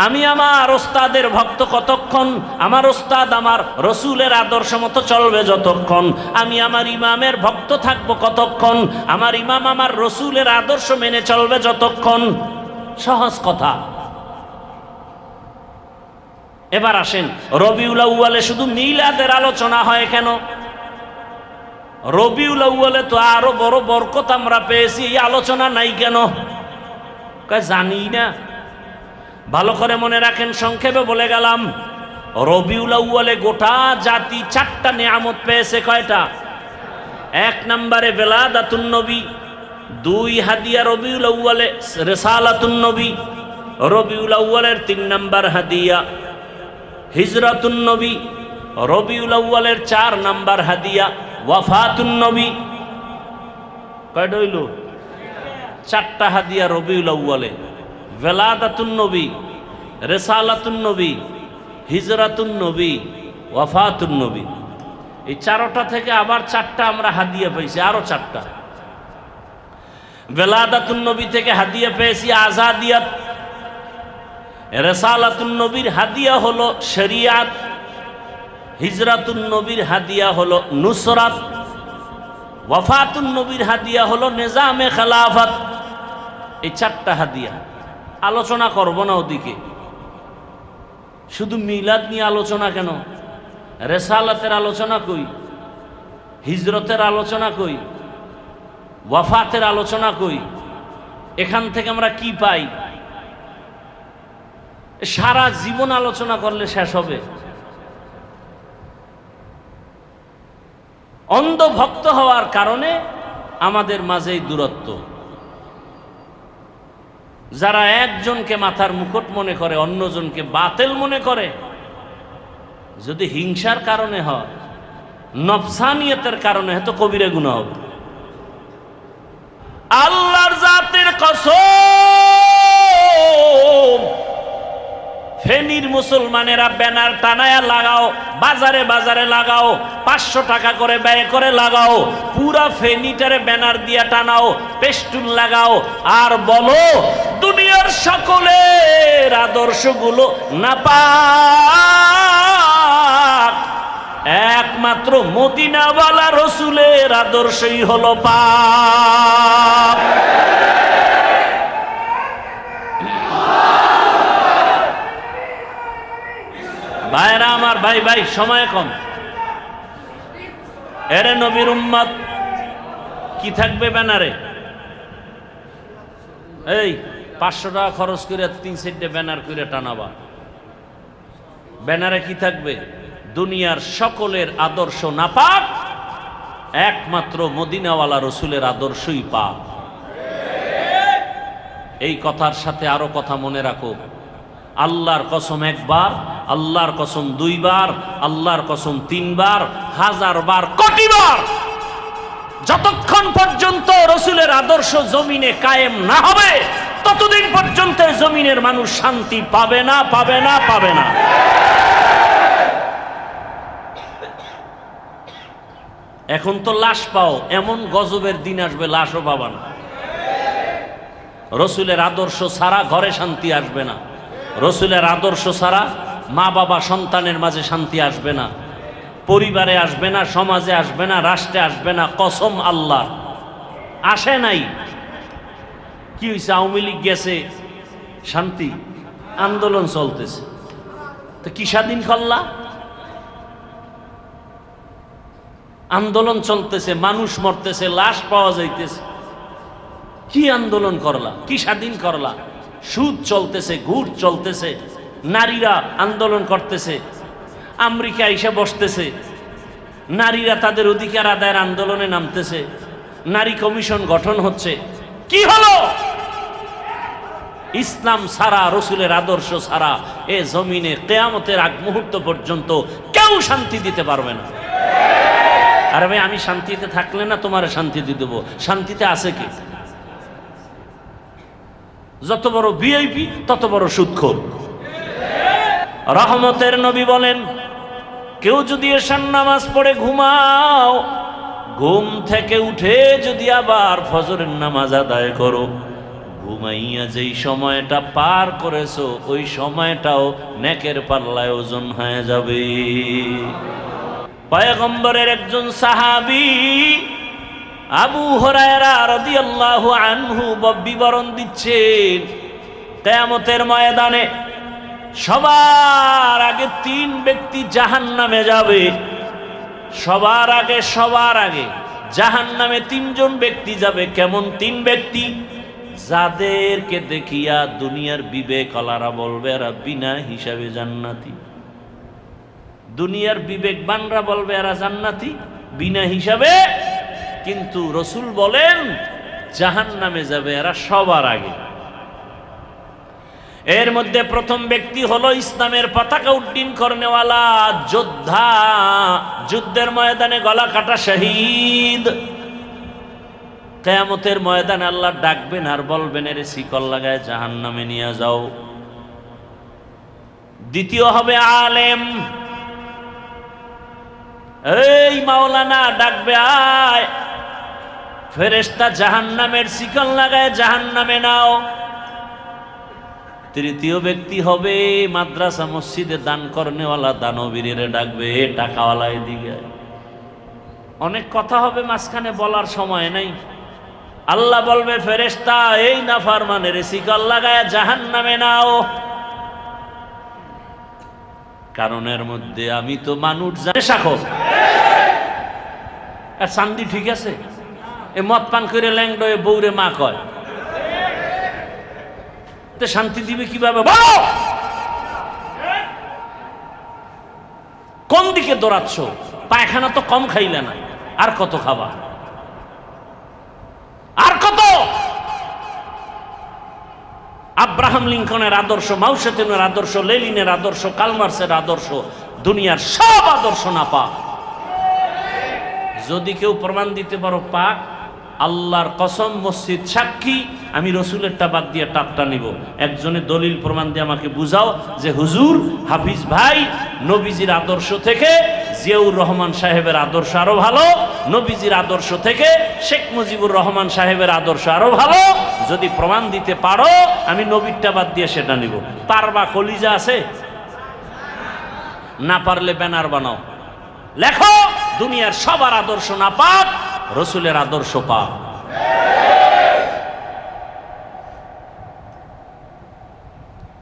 আমি আমার ওস্তাদের ভক্ত কতক্ষণ? আমার ওস্তাদ আমার রসুলের আদর্শ মতো চলবে যতক্ষণ। আমি আমার ইমামের ভক্ত থাকবো কতক্ষণ? আমার ইমাম আমার রসুলের আদর্শ মেনে চলবে যতক্ষণ। সহজ কথা। এবার আসেন, রবিউল আউয়ালে শুধু মিলাদের আলোচনা হয় কেন? রবিউল আউয়ালে তো আরো বড় বরকত আমরা পেয়েছি, এই আলোচনা নাই কেন? জানি না। ভালো করে মনে রাখেন, সংক্ষেপে বলে গেলাম। রবিউল আউয়ালে গোটা জাতি 4টা নিয়ামত পেয়েছে। কয়টা? 1 নম্বরে বেলাদাতুন নবী, 2 হাদিয়া রবিউল আউয়ালে রিসালাতুন নবী, রবিউল আউয়ালের 3 নম্বর হাদিয়া হিজরাতুন নবী, রবিউল আউয়ালের 4 নম্বর হাদিয়া ওয়াফাতুন নবী। কয়টা হইল? 4টা হাদিয়া রবিউল আউয়ালে। বেলাদাতুন নবী, রিসালাতুন নবী, হিজরাতুন নবী, ওয়াফাতুন নবী। এই 4টা থেকে আবার 4টা আমরা হাদিয়া পেয়েছি, আরো 4টা। বেলাদাতুন নবী থেকে হাদিয়া পেয়েছি আজাদিয়াত। রিসালাতুন নবীর হাদিয়া হলো শরিয়াত, হিজরাতুন নবীর হাদিয়া হলো নুসরাত, ওয়াফাতুন নবীর হাদিয়া হলো নিজামে খেলাফত। এই 4টা হাদিয়া। আলোচনা করব না ওদিকে, শুধু মিলাদ নিয়ে আলোচনা কেন? রেসালাতের আলোচনা কই? হিজরতের আলোচনা কই? ওয়াফাতের আলোচনা কই? এখান থেকে আমরা কি পাই? সারা জীবন আলোচনা করলে শেষ হবে। অন্ধ ভক্ত হওয়ার কারণে আমাদের মাঝে এই দূরত্ব। যারা একজনকে মাথার মুকুট মনে করে, অন্যজনকে বাতিল মনে করে, যদি হিংসার কারণে হয়, নফসানিয়তের কারণে হয়, তো কবিরা গুনাহ হবে। আল্লাহর জাতের কসম, ফেনীর মুসলমানেরা ব্যানার টানায়া লাগাও, বাজারে বাজারে লাগাও, 500 টাকা করে ব্যয় করে লাগাও, পুরা ফেনীটারে ব্যানার দিয়া টানাও, পেস্টুন লাগাও, আর বলো দুনিয়ার সকলের আদর্শগুলো নাপাক, একমাত্র মদিনাওয়ালা রসুলের আদর্শই হলো পাক। ভাইরা আমার, ভাই সময় কম। এরে নবীর উম্মত, কি থাকবে ব্যানারে? এই 500 টাকা খরচ করে 3-4টে ব্যানার করে টানাবা। ব্যানারে কি থাকবে? দুনিয়ার সকলের আদর্শ নাপাক, একমাত্র মদিনাওয়ালা রসুলের আদর্শই পাক। এই কথার সাথে আরো কথা মনে রাখো। আল্লাহর কসম 1 বার, আল্লাহর কসম 2 বার, আল্লাহর কসম 3 বার, 1000 বার, কোটি বার, যতক্ষণ পর্যন্ত রসুলের আদর্শ জমিনে কায়েম না হবে, ততদিন পর্যন্ত জমিনের মানুষ শান্তি পাবে না, পাবে না, পাবে না। এখন তো লাশ পাও, এমন গজবের দিন আসবে লাশও পাবা না। রসুলের আদর্শ ছাড়া ঘরে শান্তি আসবে না। রসুলের আদর্শ ছাড়া মা বাবা সন্তানের মাঝে শান্তি আসবে না, পরিবারে আসবে না, সমাজে আসবে না, রাষ্ট্রে আসবে না। কসম আল্লাহ, আসে নাই। কি হয়েছে? আওয়ামী লীগ গেছে, শান্তি, আন্দোলন চলতেছে, তো কি স্বাধীন করলা? আন্দোলন চলতেছে, মানুষ মরতেছে, লাশ পাওয়া যাইতেছে, কি আন্দোলন করলা? কি স্বাধীন করলা? সুদ চলতেছে, ঘুষ চলতেছে, নারীরা আন্দোলন করতেছে, আমেরিকা এসে বসতেছে, নারীরা তাদের অধিকার আদায়ের আন্দোলনে নামতেছে, নারী কমিশন গঠন হচ্ছে। কি হলো? ইসলাম ছাড়া, রসুলের আদর্শ ছাড়া এ জমিনে কিয়ামতের আগ মুহূর্ত পর্যন্ত কেউ শান্তি দিতে পারবে না। আরে ভাই, আমি শান্তিতে থাকলে না তোমার শান্তি দিয়ে দেবো, শান্তিতে আছে কি? যত বড় ভিআইপি তত বড় সুদখোর। রহমতের নবী বলেন, কেউ যদি এশার নামাজ পড়ে ঘুমাও, ঘুম থেকে উঠে যদি আবার ফজরের নামাজ আদায় করো, ঘুমাইয়া যেই সময়টা পার করেছো ওই সময়টাও নেকের পাল্লায় ওজন হয়ে যাবে। পয়গম্বরের একজন সাহাবী আবু হুরায়রা রাদিয়াল্লাহু আনহু বিবরণ দিচ্ছেন, কিয়ামতের ময়দানে সবার আগে 3 ব্যক্তি জাহান্নামে যাবে। সবার আগে জাহান্নামে 3 জন ব্যক্তি যাবে। কেমন 3 ব্যক্তি? যাদেরকে দেখিয়া দুনিয়ার বিবেকওয়ালারা বলবে এরা বিনা হিসাবে জান্নাতি। দুনিয়ার বিবেকবানরা বলবে এরা জান্নাতি বিনা হিসাবে, কিন্তু রসুল বলেন জাহান্নামে যাবে এরা সবার আগে। এর মধ্যে প্রথম ব্যক্তি হলো ইসলামের পতাকা উড্ডীন করনেওয়ালা যোদ্ধা, যুদ্ধের ময়দানে গলা কাটা শহীদ। কিয়ামতের ময়দানে আল্লাহ ডাকবেন আর বলবেন এর শিকল লাগায় জাহান্নামে নিয়ে যাও। দ্বিতীয় হবে আলেম, এই মাওলানা ডাকবে, আয় ফেরেশতা জাহান্নামের শিকল লাগায় জাহান্নামে নাও। তৃতীয় ব্যক্তি হবে মাদ্রাসা মসজিদে দান করনেওয়ালা দানবীরের ডাকবে, টাকাওয়ালা এদিকে। অনেক কথা হবে, মাঝখানে বলার সময় নাই। আল্লাহ বলবে ফেরেশতা এই নাফরমানের শিকল লাগায় জাহান্নামে নাও। কারণের মধ্যে আমি তো মানুষ শাখর আর চান্দি ঠিক আছে, এ মদ পান করে ল্যাংডয়ে বউরে মা কয়, শান্তি দিবে কিভাবে বলো? কোন দিকে দৌড়াচ্ছ? পায়খানা তো কম খাইলে না, আর কত খাবা? আর কত? আব্রাহাম লিঙ্কনের আদর্শ, মাও সেতুনের আদর্শ, লেনিনের আদর্শ, কালমার্সের আদর্শ, দুনিয়ার সব আদর্শ না পাক। যদি কেউ প্রমাণ দিতে পারো পাক, আল্লাহর কসম মসজিদ সাক্ষী, আমি রসুলেরটা বাদ দিয়ে টাপটা নিব। একজনের দলিল প্রমাণ দিয়ে আমাকে বুঝাও যে হুজুর হাফিজ ভাই নবীজির আদর্শ থেকে জিয়াউর রহমান সাহেবের আদর্শ আরো ভালো, নবীজির আদর্শ থেকে শেখ মুজিবুর রহমান সাহেবের আদর্শ আরো ভালো। যদি প্রমাণ দিতে পারো আমি নবীরটা বাদ দিয়ে সেটা নিব। পারবা? কলিজা আছে? না পারলে ব্যানার বানাও, লেখো দুনিয়ার সবার আদর্শ না পাক, রসুলের আদর্শ পাক।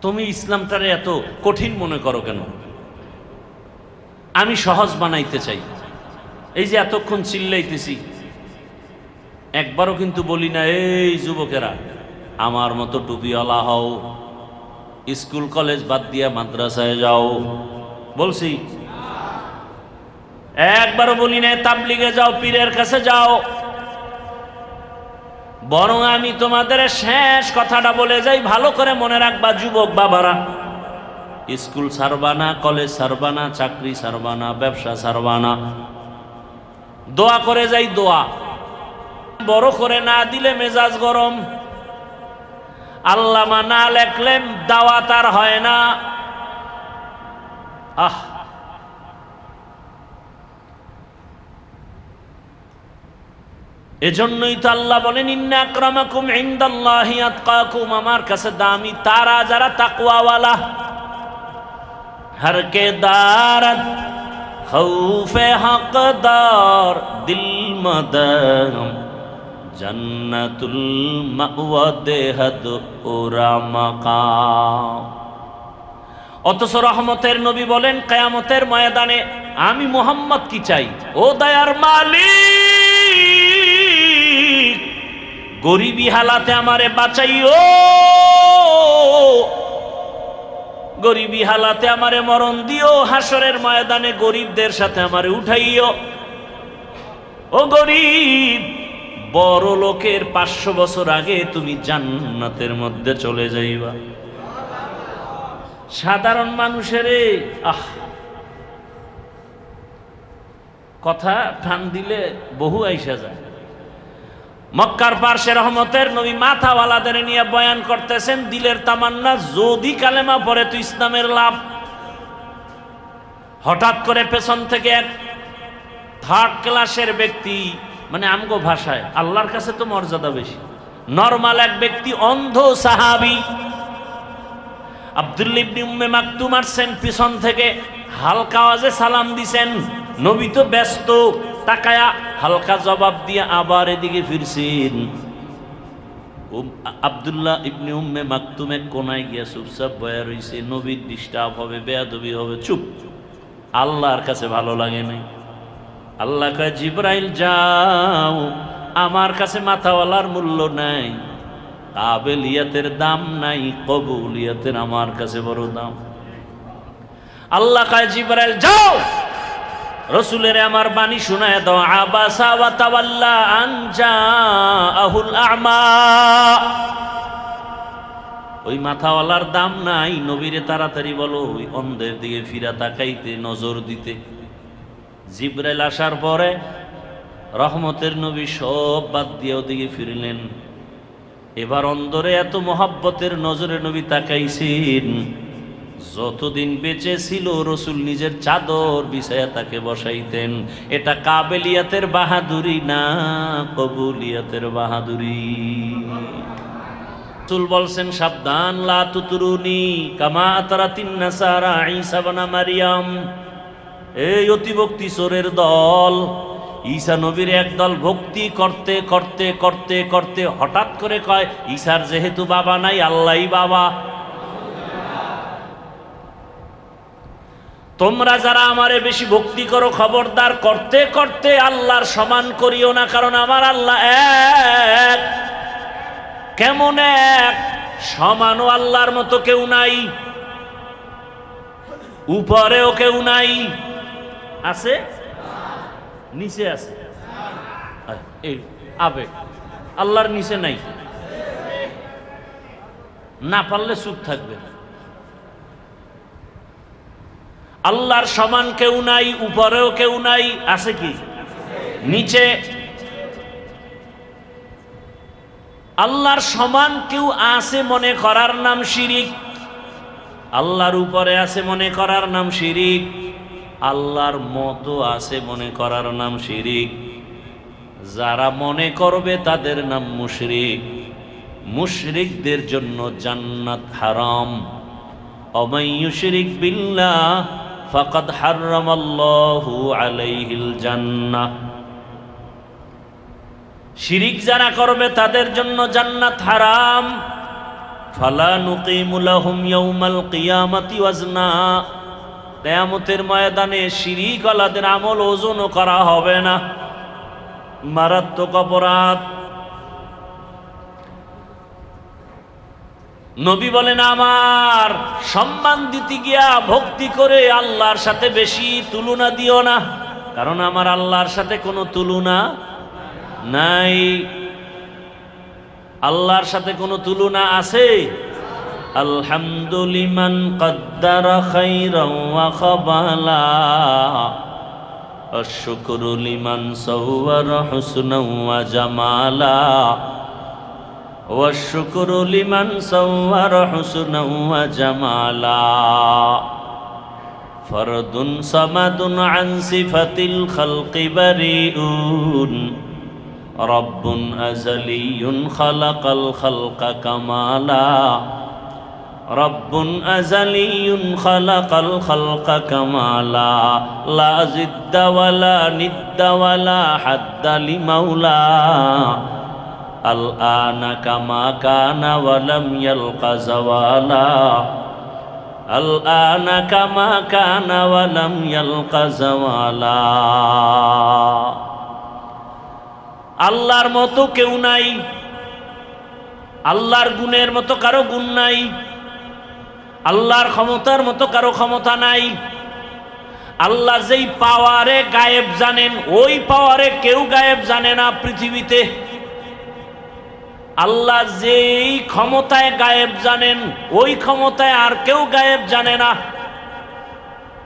তুমি ইসলামটারে এত কঠিন মনে করো কেন? আমি সহজ বানাইতে চাই। এই যে এতক্ষণ চিল্লাইতেছি, একবারও কিন্তু বলি না এই যুবকেরা আমার মতো টুপিওয়ালা হও, স্কুল কলেজ বাদ দিয়া মাদ্রাসায় যাও, বলছি? একবারও বলি না তাবলিগে যাও, পীরের কাছে যাও। বরং আমি তোমাদের শেষ কথাটা বলে যাই, ভালো করে মনে রাখবা যুবক বাবারা, স্কুল ছাড়বা না, কলেজ ছাড়বা না, চাকরি ছাড়বা না, ব্যবসা ছাড়বা না। দোয়া করে যাই, দোয়া বড় করে না দিলে মেজাজ গরম। আল্লামা না লেখলে দাওয়াত আর হয় না। এজন্যই তো আল্লাহ বলেন ইন্না আকরামাকুম ইনদাল্লাহি আতকাকুম, আমার কাছে দামি তারা যারা তাকওয়াওয়ালা। হর কে দারত খৌফে হকদার দিল মদম জান্নাতুল মাওয়া দেহদ ওরা মাকাম। অথচ রহমতের নবী বলেন কিয়ামতের ময়দানে আমি মুহাম্মদ কি চাই? ও দয়ার মালিক, গরিবী হালাতে আমারে বাঁচাইও, গরিবী হালাতে আমারে মরণ দিও, হাসরের ময়দানে গরিবদের সাথে আমারে উঠাইও। ও গরিব, বড় লোকের 500 বছর আগে তুমি জান্নাতের মধ্যে চলে যাইবা। সাধারণ মানুষের কথা টান দিলে বহু আইসা যায়। মক্কার পার্শ্বে রহমতের নবী মাথাওয়ালাদের নিয়ে বয়ান করতেছেন, দিলের তামান্না যদি কালেমা পড়ে তো ইসলামের লাভ। হঠাৎ করে পেছন থেকে এক থার্ড ক্লাসের ব্যক্তি, মানে আমগো ভাষায় আল্লাহর কাছে তো মর্যাদা বেশি, নরমাল এক ব্যক্তি, অন্ধ সাহাবী আব্দুল্লাহ ইবনে উম্মে মাকতুম আসছেন, পিছন থেকে হালকা আওয়াজে সালাম দিছেন। নবী তো ব্যস্ত, তাকায়া হালকা জবাব দিয়ে আবার এদিকে ফিরছেন। আব্দুল্লাহ ইবনে উম্মে মাকতুমে কোনায় গিয়া চুপচাপ বয়া রইছে। নবীর ডিস্টার্ব হবে, বেয়াদবি হবে, চুপ। আল্লাহর কাছে ভালো লাগে নাই। আল্লাহ কয়, জিবরাইল যাও, আমার কাছে মাথাওয়ালার মূল্য নাই, কাবেলিয়াতের দাম নাই, কবুলিয়াতের আমার কাছে বড় দাম। আল্লাহ কয়, জিবরাইল যাও, রসুলের আমার বাণী শোনায় দাও। আবাসা ওয়া তাওয়াল্লা আন জাআহুল আ'মা। ওই মাথাওয়ালার দাম নাই, নবীরে তাড়াতাড়ি বলো ওই অন্ধের দিকে ফিরা তাকাইতে, নজর দিতে। জিবরাইল আসার পরে রহমতের নবী সব বাদ দিয়ে ওদিকে ফিরলেন। এবার অন্ধরে এত মহাব্বতের নজরে নবী তাকাইছেন, যতদিন বেঁচে ছিল রসুল নিজের চাদর বিছায়া তাকে বসাইতেন। এটা কাবেলিয়াতের বাহাদুরি না, কবুলিয়াতের বাহাদুরি। রসুল বলছেন, সাবধান, লা তুতরুনি কামা আতারাতিন নাসারা ঈসা ইবনে মারইয়াম। এই অতিভক্তি চোরের দল, ঈসা নবীর একদল ভক্তি করতে করতে করতে করতে হঠাৎ করে কয়, ঈসার যেহেতু বাবা নাই, আল্লাহই বাবা। তোমরা যারা আমারে বেশি ভক্তি করো, খবরদার, করতে করতে আল্লাহর সমান করিও না, কারণ আমার আল্লাহ এক। কেমন এক? সমানও আল্লাহর মতো কেউ নাই, উপরেও কেউ নাই। আছে? নিচে আছে? এই আবেগ, আল্লাহর নিচে নাই। না পারলে চুপ থাকবে। আল্লাহর সমান কেউ নাই, উপরেও কেউ নাই। আছে কি? নিচে। আল্লাহর সমান কেউ আছে মনে করার নাম শিরিক। আল্লাহর উপরে আছে মনে করার নাম শিরিক। আল্লাহর মতো আছে মনে করার নাম শিরিক। যারা মনে করবে তাদের নাম মুশরিক। মুশরিকদের জন্য জান্নাত হারাম। ওমাই ইউশরিক বিল্লাহ ফাকাদ হারামাল্লাহু আলাইহিল জান্নাহ। শিরিক যারা করবে তাদের জন্য জান্নাত হারাম। ফালা নুকিমু লাহুম ইয়াউমাল কিয়ামাতি ওয়াজনা। কিয়ামতের ময়দানে শিরিকওয়ালাদের আমল ওজনও করা হবে না। মারাত্মক অপরাধ। নবী বলেন, আমার সম্মান দিতে গিয়া ভক্তি করে আল্লাহর সাথে বেশি তুলনা দিও না, কারণ আমার আল্লাহর সাথে কোনো তুলনা নাই। আল্লাহর সাথে কোনো তুলনা আছে? আলহামদুলিমান কদ্দারা খাইরান ওয়া খাবালা, আশ-শুকরু লিমান সাওয়ারা হুসনান ওয়া জামালা, ওয়াশ-শুকরু লিমান সাওয়ারা হুসনান ওয়া জামালা। ফরদুন সামাদুন আন সিফাতিল খালকি বারিউন, রব্বুন আযালিয়ুন খালাকাল খালকা কামালা, রব্বুন আযালিয়ুন খালাকাল খালকা কামালা। লা জিদ্দা ওয়ালা নিদ্দা ওয়ালা হাদ্দা লিমাওলা, আল আনা কামা কানা ওয়ালাম ইয়ালকা যাওয়ালা, আল আনা কামা কানা ওয়ালাম ইয়ালকা যাওয়ালা। আল্লাহর মতো কেউ নাই। আল্লাহর গুণের মতো কারো গুণ নাই। আল্লাহর ক্ষমতার মতো কারো ক্ষমতা নাই। আল্লাহ যেই পাওয়ারে গায়েব জানেন, ওই পাওয়ারে কেউ গায়েব জানে না পৃথিবীতে। আল্লাহ যেই ক্ষমতায় গায়েব জানেন, ওই ক্ষমতায় আর কেউ গায়েব জানে না।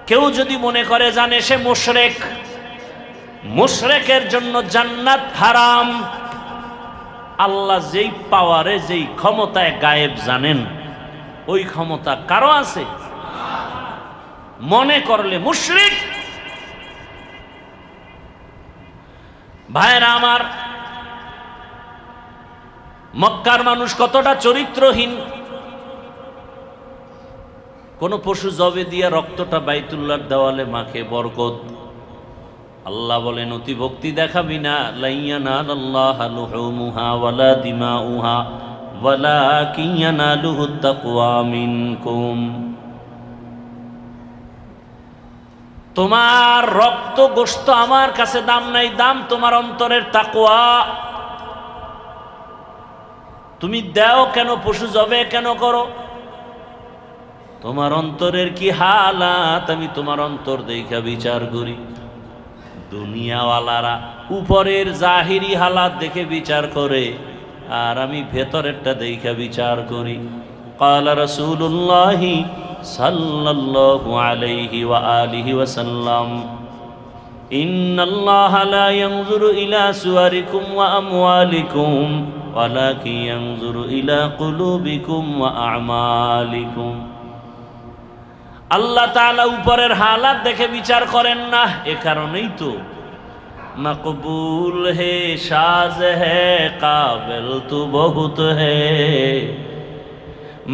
কেউ যদি মনে করে জানে, সে মুশরিক। মুশরিকের জন্য জান্নাত হারাম। আল্লাহ যেই পাওয়ারে, যেই ক্ষমতায় গায়েব জানেন, ওই ক্ষমতা কারো আছে? মনে করলে মুশরিক। ভাইরা আমার, মক্কার মানুষ কতটা চরিত্রহীন। কোন পশু জবে দিয়া রক্তটা বাইতুল্লাহর দেওয়ালে মাখে বরকত। আল্লাহ বলেন, অতি ভক্তি দেখাবি না। লাইয়ানালাল্লাহা লুহুমুহা ওয়ালা দিমাউহা ওয়ালাকিন ইয়ানালুহুত তাকওয়া মিনকুম। তোমার রক্ত গোশত আমার কাছে দাম নাই, দাম তোমার অন্তরের তাকওয়া। তুমি দাও কেন, পশু জবে কেন করো? তোমার অন্তরের কি হালাত আমি তোমার অন্তর দেখা বিচার করি। দুনিয়াওয়ালারা উপরের জাহিরি হালাত দেখে বিচার করে, আর আমি ভেতরেরটা দেখা বিচার করি। ক্বালা রাসূলুল্লাহ সাল্লাল্লাহু আলাইহি ওয়া আলিহি ওয়াসাল্লাম, ইন্নাল্লাহা লা ইয়ানজুরু ইলা সুওয়ারিকুম ওয়া আমওয়ালিকুম ওয়ালাকিন ইয়ানজুরু ইলা কুলুবিকুম ওয়া আমালিকুম। আল্লাহ তাআলা উপরের হালাত দেখে বিচার করেন না। এ কারণেই তো মকবুল হে সাজ হে কাবিল তু বহুত হে,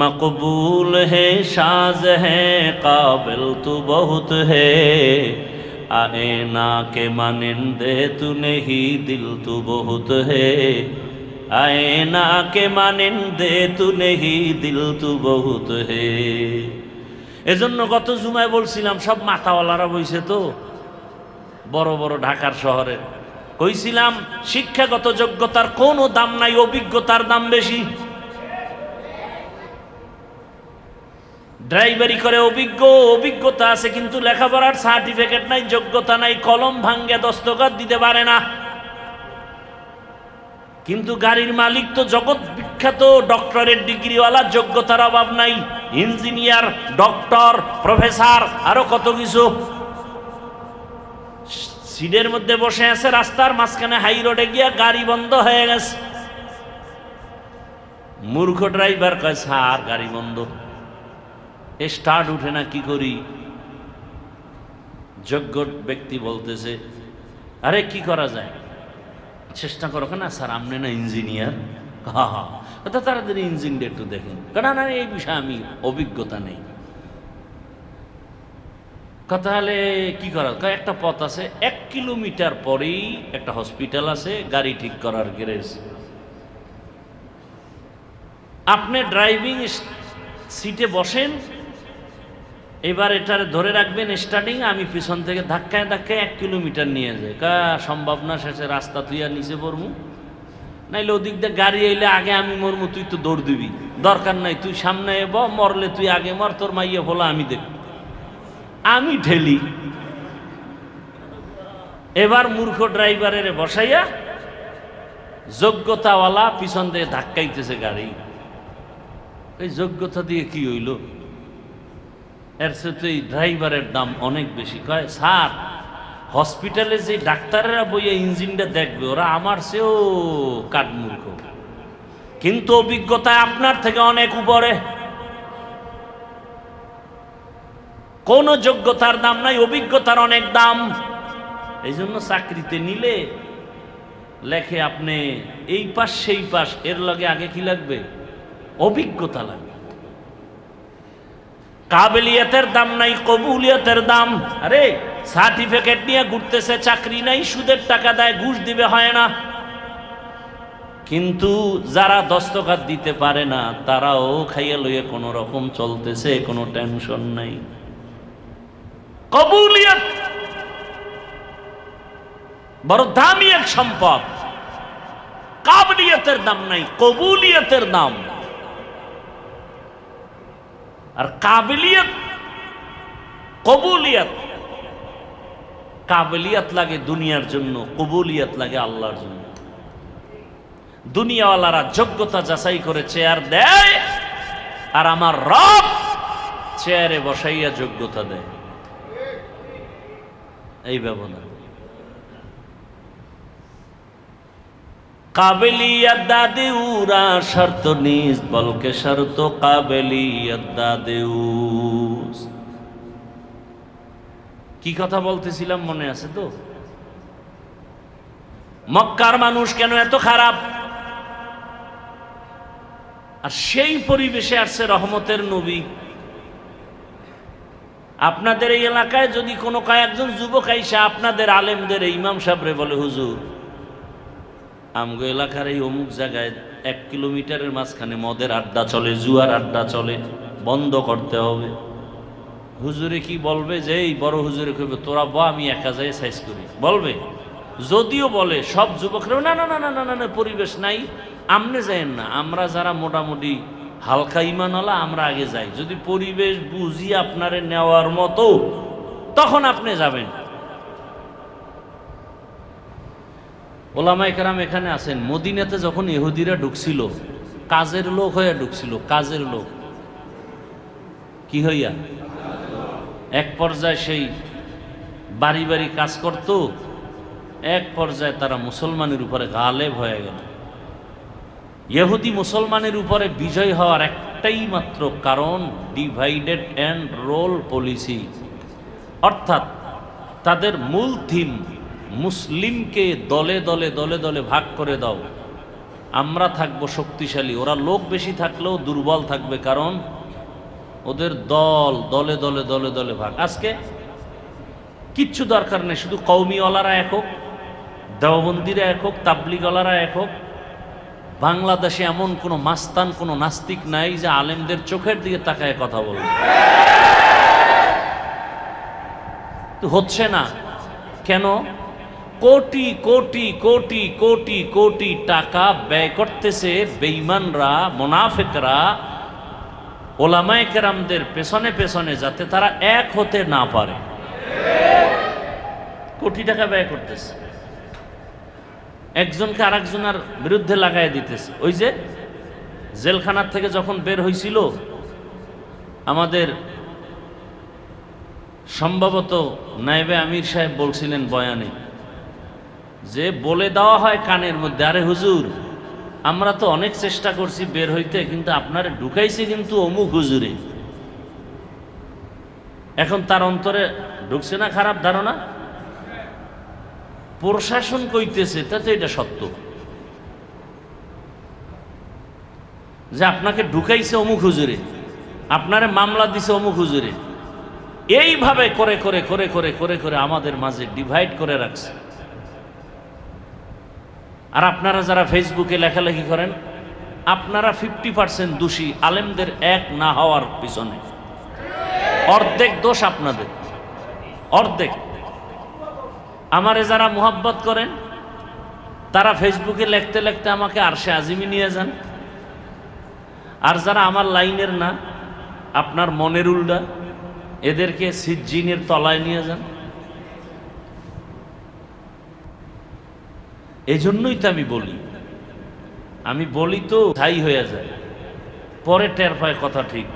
মকবুল হে সাজ হে কাবিল তু বহুত হে, आए ना के मानिंदे तू नहीं दिल तू बहुत है, आए ना के मानिंदे तू नहीं दिल तू बहुत है। এজন্য গত জুমায় বলছিলাম, সব মাথাওয়ালারা বইছে তো বড় বড় ঢাকার শহরে। কইছিলাম শিক্ষাগত যোগ্যতার কোনো দাম নাই, অভিজ্ঞতার দাম বেশি। ড্রাইভারি করে অভিজ্ঞতা আছে, কিন্তু লেখাপড়ার সার্টিফিকেট নাই, যোগ্যতা নাই, কলম ভাঙ্গে দস্তখত দিতে পারে না। কিন্তু গাড়ির মালিক তো জগৎ বিখ্যাত ডক্টরেট ডিগ্রিওয়ালা, যোগ্যতার অভাব নাই। ইঞ্জিনিয়ার, ডক্টর, প্রফেসর, আরো কত কিছু। সিটের মধ্যে বসে আছে, রাস্তার মাঝখানে হাই রোডে গিয়া গাড়ি বন্ধ হয়ে গেছে। মূর্খ ড্রাইভার কয়, স্যার গাড়ি বন্ধ, স্টার্ট উঠে না, কি করি? যোগ্য ব্যক্তি বলতেছে, আরে কি করা যায়, চেষ্টা করো। না স্যার আপনি না ইঞ্জিনিয়ার? হ্যাঁ হ্যাঁ, তাড়াতাড়ি ইঞ্জিনটা একটু দেখেন। না এই বিষয়ে আমি অভিজ্ঞতা নেই। কথা হলে কি করা? একটা পথ আছে, 1 কিলোমিটার পরেই একটা হসপিটাল আছে, গাড়ি ঠিক করার গ্যারেজ। আপনি ড্রাইভিং সিটে বসেন, এবার এটার ধরে রাখবেন স্টার্টিং, আমি পিছন থেকে ধাক্কায় 1 কিলোমিটার নিয়ে যাই। সম্ভব না, শেষে রাস্তা তুই আর নিচে পড়মু, নাইলে ওদিক দিয়ে গাড়ি এলে আগে আমি মরমু, তুই তো দৌড় দিবি। দরকার নাই, তুই সামনে এব, মরলে তুই আগে মর, তোর মাইয়া ফোলা আমি দেখ, আমি ঠেলি। এবার মূর্খ ড্রাইভারের বসাইয়া যোগ্যতাওয়ালা পিছন দিয়ে ধাক্কাইতেছে গাড়ি। এই যোগ্যতা দিয়ে কি হইল? এর সাথে এই ড্রাইভারের দাম অনেক বেশি। কয়, স্যার হসপিটালে যে ডাক্তারেরা বইয়া ইঞ্জিনটা দেখবে, ওরা আমার চেয়েও কাঠমূর্খ, কিন্তু অভিজ্ঞতায় আপনার থেকে অনেক উপরে। কোন যোগ্যতার দাম নাই, অভিজ্ঞতার অনেক দাম। এই জন্য চাকরিতে নিলে লেখে আপনি এই পাশ সেই পাশ, এর লগে আগে কি লাগবে? অভিজ্ঞতা লাগবে। কাবিলিয়তের দাম নাই, কবুলিয়তের দাম। আরে সার্টিফিকেট নিয়ে ঘুরতেছে, চাকরি নাই, সুদের টাকা দেয়, ঘুষ দিবে, হয় না। কিন্তু যারা দস্তখত দিতে পারে না, তারাও খাইয়া লইয়া কোন রকম চলতেছে, কোনো টেনশন নাই। কবুলিয়ত বড় দামি এক সম্পদ। কাবিলিয়তের দাম নাই, কবুলিয়তের দাম। আর কাবিলিয়ত, কবুলিয়ত, কাবিলিয়ত লাগে দুনিয়ার জন্য, কবুলিয়ত লাগে আল্লাহর জন্য। দুনিয়াওয়ালারা যোগ্যতা যাচাই করে চেয়ার দেয়, আর আমার রব চেয়ারে বসাইয়া যোগ্যতা দেয়। এই ব্যবধান। কাবিলিয়ত দাদে উরা শর্ত নিজ বলকে শর্ত কাবিলিয়ত দাদে উস। কি কথা বলতেছিলাম মনে আছে তো? মক্কার মানুষ কেন এত খারাপ, আর সেই পরিবেশে আসছে রহমতের নবী। আপনাদের এই এলাকায় যদি কোনো কয়েকজন যুবক আইসা আপনাদের আলেমদের ইমাম সাহেবরে বলে, হুজুর আমগো এলাকার এই অমুক জায়গায় 1 কিলোমিটারের মাঝখানে মদের আড্ডা চলে, জুয়ার আড্ডা চলে, বন্ধ করতে হবে। হুজুরে কি বলবে? যে এই বড় হুজুরে কইবে তোরা বা আমি একা যাই সাইজ করি, বলবে? যদিও বলে সব যুবকরা না না না না না না পরিবেশ নাই, আমনে যাইেন না, আমরা যারা মোটামুটি হালকা ইমানওয়ালা আমরা আগে যাই, যদি পরিবেশ বুঝি আপনারে নেওয়ার মতো তখন আপনি যাবেন। ওলামায়ে কেরাম এখানে আছেন, মদিনাতে যখন ইহুদিরা ঢুকছিল কাজের লোক হইয়া ঢুকছিল, কাজের লোক। কি হইয়া? এক পর্যায়ে সেই বাড়ি বাড়ি কাজ করত, এক পর্যায়ে তারা মুসলমানের উপরে গালেব হয়ে গেল। ইহুদি মুসলমানের উপরে বিজয় হওয়ার একটাই মাত্র কারণ, ডিভাইডেড অ্যান্ড রোল পলিসি। অর্থাৎ তাদের মূল থিম মুসলিমকে দলে দলে দলে দলে ভাগ করে দাও, আমরা থাকবো শক্তিশালী, ওরা লোক বেশি থাকলেও দুর্বল থাকবে, কারণ ওদের দল দলে দলে দলে দলে ভাগ। আজকে কিচ্ছু দরকার নেই, শুধু কওমিওয়ালারা একক, দেওবন্দিরা একক, তাবলিগওয়ালারা একক। বাংলাদেশে এমন কোনো মাস্তান, কোনো নাস্তিক নাই যে আলেমদের চোখের দিকে তাকায় কথা বলবে। তো হচ্ছে না কেন? কোটি কোটি কোটি কোটি কোটি টাকা ব্যয় করতেছে বেঈমানরা, মুনাফিকরা ওলামায়ে কেরামদের পেছনে পেছনে, যাতে তারা এক হতে না পারে। কোটি টাকা ব্যয় করতেছে, একজনকে আরেকজনের বিরুদ্ধে লাগাই দিতেছে। ওই যে জেলখানার থেকে যখন বের হয়েছিল, আমাদের সম্ভবত নায়েবে আমির সাহেব বলছিলেন বয়ানে, যে বলে দেওয়া হয় কানের মধ্যে, আরে হুজুর আমরা তো অনেক চেষ্টা করছি বের হইতে, কিন্তু আপনারে ঢুকাইছে কিন্তু অমুক হুজুরে। এখন তার অন্তরে ঢুকছে না খারাপ ধারণা? প্রশাসন কইতেছে, তাতে এটা সত্য যে আপনাকে ঢুকাইছে অমুক হুজুরে, আপনারে মামলা দিছে অমুক হুজুরে। এইভাবে করে করে করে করে করে করে আমাদের মাঝে ডিভাইড করে রাখছে। আর আপনারা যারা ফেসবুকে লেখালেখি করেন, আপনারা 50% দোষী আলেমদের এক না হওয়ার পিছনে। অর্ধেক দোষ আপনাদের, অর্ধেক। আমারে যারা মুহাব্বত করেন তারা ফেসবুকে লিখতে লিখতে আমাকে আরশে আজিমি নিয়ে যান, আর যারা আমার লাইনের না, আপনার মনের উল্টা, এদেরকে সিজ্জিনের তলায় নিয়ে যান। এই জন্যই তো আমি বলি তো ছাই হয়ে যায়, পরে টের পায় কথা ঠিক।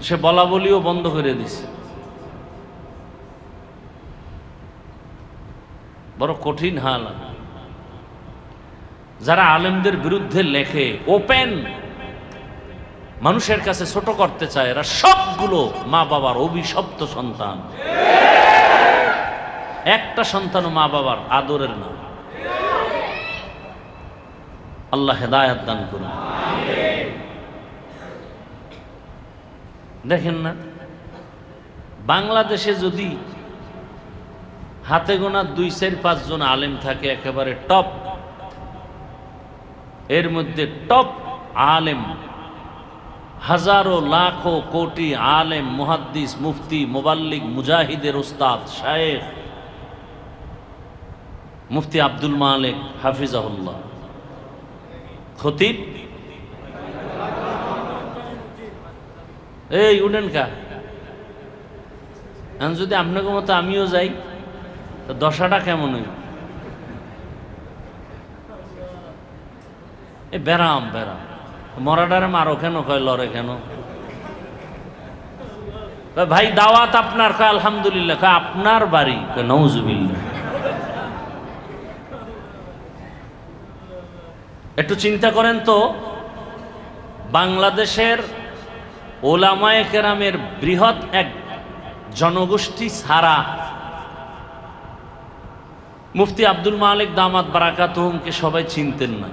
সে বলা বলিও বন্ধ করে দিছে। বড় কঠিন হাল। যারা আলেমদের বিরুদ্ধে লেখে, ওপেন মানুষের কাছে ছোট করতে চায়, এরা সবগুলো মা বাবার অভিশপ্ত সন্তান। একটা সন্তানও মা বাবার আদরের না। আল্লাহ হেদায়েত দান করুন। দেখেন না, বাংলাদেশে যদি হাতে গোনা 2-4-5 জন আলেম থাকে একেবারে টপ, এর মধ্যে টপ আলেম হাজারো লাখো কোটি আলেম, মুহাদ্দিস, মুফতি, মুবাল্লিগ, মুজাহিদের উস্তাদ, শায়েখ মুফতি আব্দুল মালিক হাফিজাহুল্লাহ, খতিব, এই উঠেন কা, এখন যদি আপনাকে মতো আমিও যাই তো দশাটা কেমন হইব? এ বেরাম মরাডারে মারো কেন, কয় লড়ে কেন? ভাই দাওয়াত আপনার, কয় আলহামদুলিল্লাহ। কয় আপনার বাড়ি? কয় নউজুবিল্লাহ। একটু চিন্তা করেন তো, বাংলাদেশের ওলামায়ে কেরামের বৃহৎ এক জনগোষ্ঠী ছাড়া মুফতি আব্দুল মালিক দামাত বারাকাতুহুমকে সবাই চিনতেন না,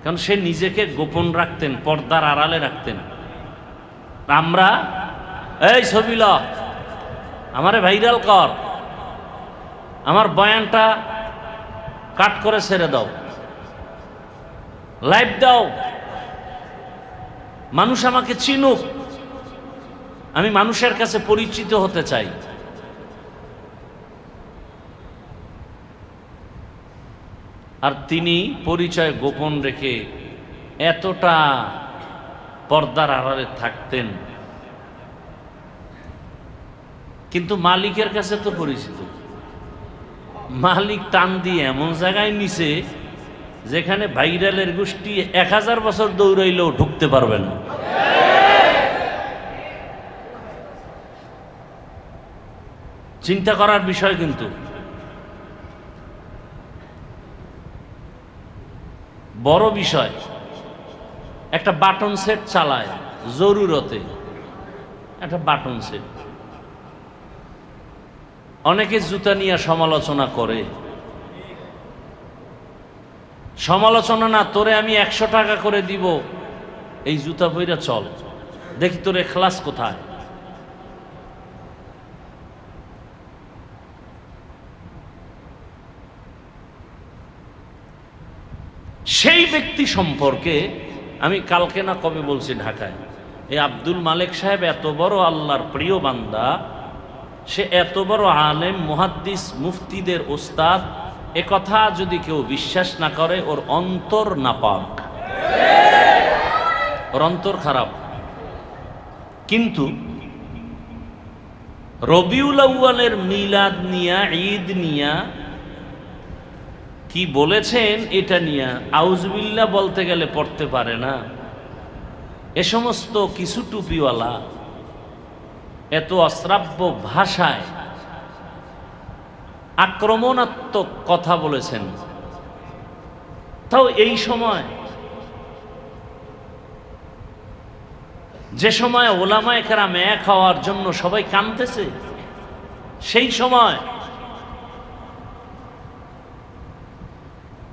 কারণ সে নিজেকে গোপন রাখতেন, পর্দার আড়ালে রাখতেন। আমরা এই ছবি ল, আমারে ভাইরাল কর, আমার বয়ানটা কাট করে ছেড়ে দাও, লাইভ দাও, মানুষ আমাকে চিনুক, আমি মানুষের কাছে পরিচিত হতে চাই। আর তিনি পরিচয় গোপন রেখে এতটা পর্দার আড়ালে থাকতেন, কিন্তু মালিকের কাছে তো পরিচিত। মালিক টান দিয়ে এমন জায়গায় নিছে যেখানে ভাইরালের গোষ্ঠী 1000 বছর দৌড়াইলেও ঢুকতে পারবে না। চিন্তা করার বিষয়। কিন্তু বড় বিষয়, একটা বাটন সেট চালায় জরুরতে, একটা বাটন সেট। অনেকে জুতা নিয়ে সমালোচনা করে। সমালোচনা না, তোরে আমি 100 টাকা করে দিব, এই জুতা পইরা চল, দেখি তোর এখলাস কোথায়। সেই ব্যক্তি সম্পর্কে আমি কালকে না কবে বলছি ঢাকায়, এই আব্দুল মালিক সাহেব এত বড় আল্লাহর প্রিয় বান্দা, সে এত বড় আলেম, মুহাদ্দিস, মুফতিদের ওস্তাদ, এ কথা যদি কেউ বিশ্বাস না করে ওর অন্তর নাপাক, ওর অন্তর খারাপ। কিন্তু রবিউল আউয়ালের মিলাদ নিয়া, ঈদ নিয়া কি বলেছেন, এটা নিয়া আউযুবিল্লাহ বলতে গেলে পড়তে পারে না। এ সমস্ত কিছু টুপিওয়ালা এত অশ্রাব্য ভাষায় আক্রমণাত্মক কথা বলেছেন, তাও এই সময়, যে সময় ওলামায়ে কেরাম এক হওয়ার জন্য সবাই কাঁদতেছে, সেই সময়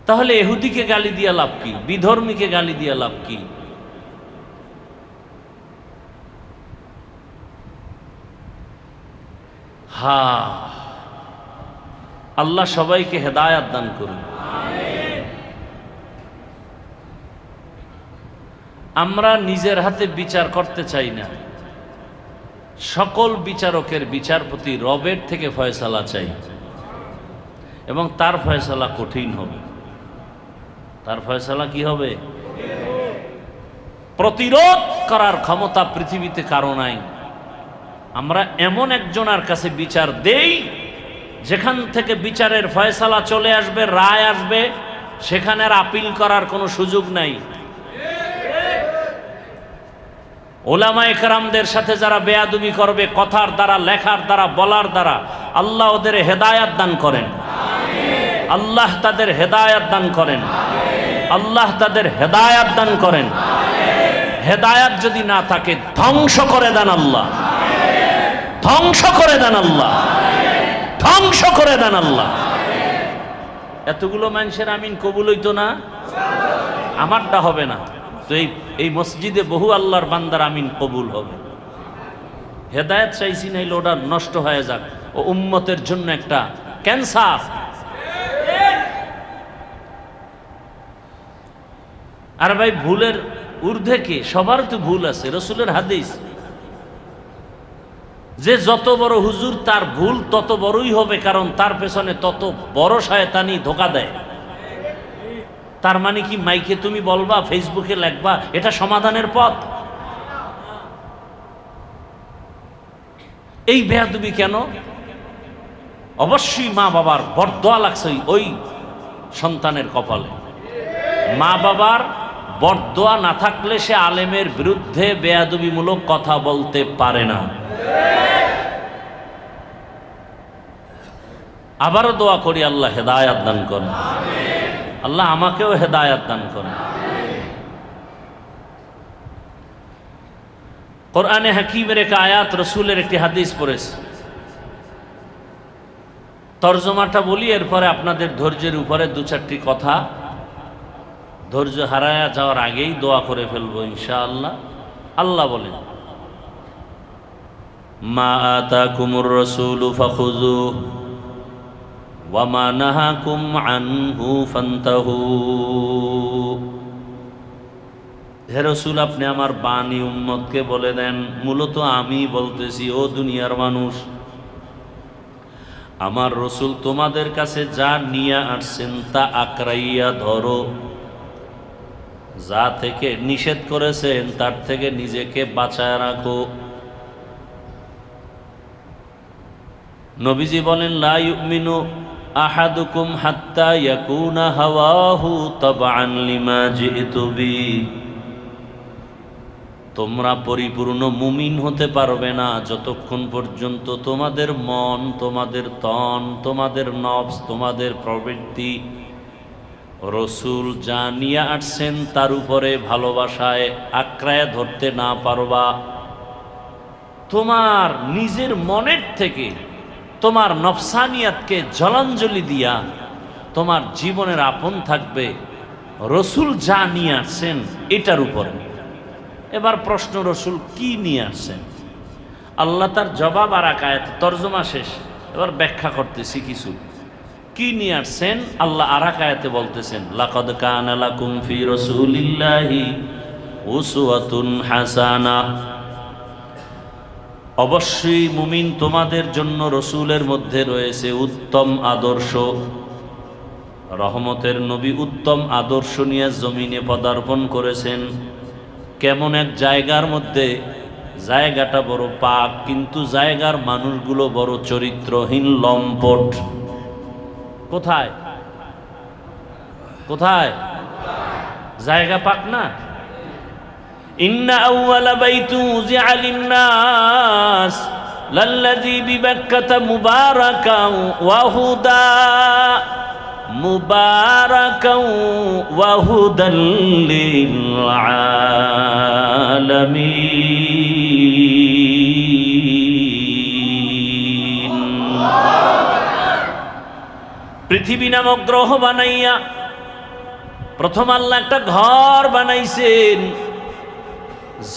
তাহলে ইহুদিকে গালি দিয়া লাভ কি? বিধর্মীকে গালি দিয়া লাভ কি? আল্লাহ সবাইকে হেদায়াত দান করুন। আমরা নিজের হাতে বিচার করতে চাই না, সকল বিচারকের বিচারপতি রবের থেকে ফয়সালা চাই, এবং তার ফয়সালা কঠিন হবে। তার ফয়সালা কি হবে? প্রতিরোধ করার ক্ষমতা পৃথিবীতে কারো নাই। আমরা এমন একজনের কাছে বিচার দেই যেখান থেকে বিচারের ফয়সালা চলে আসবে, রায় আসবে, সেখানে আর আপিল করার কোনো সুযোগ নাই। ওলামায়ে কেরামদের সাথে যারা বেয়াদবি করবে, কথার দ্বারা, লেখার দ্বারা, বলার দ্বারা, আল্লাহ ওদের হেদায়াত দান করেন। আল্লাহ তাদের হেদায়াত দান করেন। আল্লাহ তাদের হেদায়াত দান করেন। হেদায়াত যদি না থাকে ধ্বংস করে দেন আল্লাহ, ধ্বংস করে দেন আল্লাহ, ধ্বংস করে দেন আল্লাহ। এতগুলো মানুষের আমিন কবুল হইতো না, আমারটা হবে না তো এই মসজিদে বহু আল্লাহর বান্দার আমিন কবুল হবে। হেদায়েত চাইছি না, ওটা নষ্ট হয়ে যাক, ও উম্মতের জন্য একটা ক্যান্সার। আর ভাই ভুলের ঊর্ধ্বে কে? সবার তো ভুল আছে। রসুলের হাদিস, যে যত বড় হুজুর তার ভুল তত বড়ই হবে, কারণ তার পেছনে তত বড় শয়তানি ধোঁকা দেয়। তার মানে কি মাইকে তুমি বলবা, ফেসবুকে লিখবা, এটা সমাধানের পথ? এই বেয়াদবি কেন? অবশ্যই মা বাবার বরদোয়া লাগছে ওই সন্তানের কপালে। মা বাবার বরদোয়া না থাকলে সে আলেমের বিরুদ্ধে বেয়াদবিমূলক কথা বলতে পারে না। আবারও দোয়া করি আল্লাহ হেদায়াত দান করেন, আল্লাহ আমাকেও হেদায়াত দান করেন। কোরআনে হাকিমের এক আয়াত, রসুলের একটি হাদিস পড়েছে, তর্জমাটা বলি, এরপরে আপনাদের ধৈর্যের উপরে দু চারটি কথা, ধৈর্য হারায়া যাওয়ার আগেই দোয়া করে ফেলবো ইনশাআল্লাহ। আল্লাহ বলেন, মা আতাকুমুর রাসূলু ফাখুযুহু ওয়া মা নাহাকুম আনহু ফান্তাহু। হে রাসূল, আপনি আমার বাণী উম্মতকে বলে দেন, মূলত আমি বলতেছি, ও দুনিয়ার মানুষ, আমার রসুল তোমাদের কাছে যা নিয়ে আসছেন তা আঁকড়াইয়া ধরো, যা থেকে নিষেধ করেছেন তার থেকে নিজেকে বাঁচায় রাখো। নবীজি বলেন, লা ইউমিনু আহাদুকুম হাত্তা ইয়াকুনা হাওয়াহু তাবআন লিমা জিতু বি। তোমরা পরিপূর্ণ মুমিন হতে পারবে না যতক্ষণ পর্যন্ত তোমাদের মন, তোমাদের তন, তোমাদের নফস, তোমাদের প্রবৃত্তি রসুল যা নিয়ে আসছেন তার উপরে ভালোবাসায় আঁকড়ায় ধরতে না পারবা। তোমার নিজের মনের থেকে তোমার নফসানিয়াতকে জলাঞ্জলি দিয়া তোমার জীবনের আপন থাকবে রসুল যা নিয়ে আসছেন এটার উপরে। এবার প্রশ্ন, রসুল কি নিয়ে আসছেন? আল্লাহ তার জবাব আর এক আয়াত, তর্জমা শেষ, এবার ব্যাখ্যা করতেছি কিছু। কি নিয়ে আসছেন? আল্লাহ আর এক আয়াতে বলতেছেন, লাকাদ কানা লাকুম ফি রাসূলিল্লাহি উসওয়াতুন হাসানা। অবশ্যই মুমিন তোমাদের জন্য রসুলের মধ্যে রয়েছে উত্তম আদর্শ। রহমতের নবী উত্তম আদর্শ নিয়ে জমিনে পদার্পণ করেছেন। কেমন এক জায়গার মধ্যে, জায়গাটা বড় পাক, কিন্তু জায়গার মানুষগুলো বড় চরিত্রহীন, লম্পট। কোথায় কোথায়? জায়গা পাক না? ইন্না আউওয়ালা বাইতু উযিআ লিন-নাস লাল্লাযী বিবাক্কাতা মুবারাকান ওয়া হুদা মুবারাকান ওয়া হুদাল লিল আলামিন। পৃথিবী নামক গ্রহ বানাইয়া প্রথম আল্লাহ একটা ঘর বানাইছেন।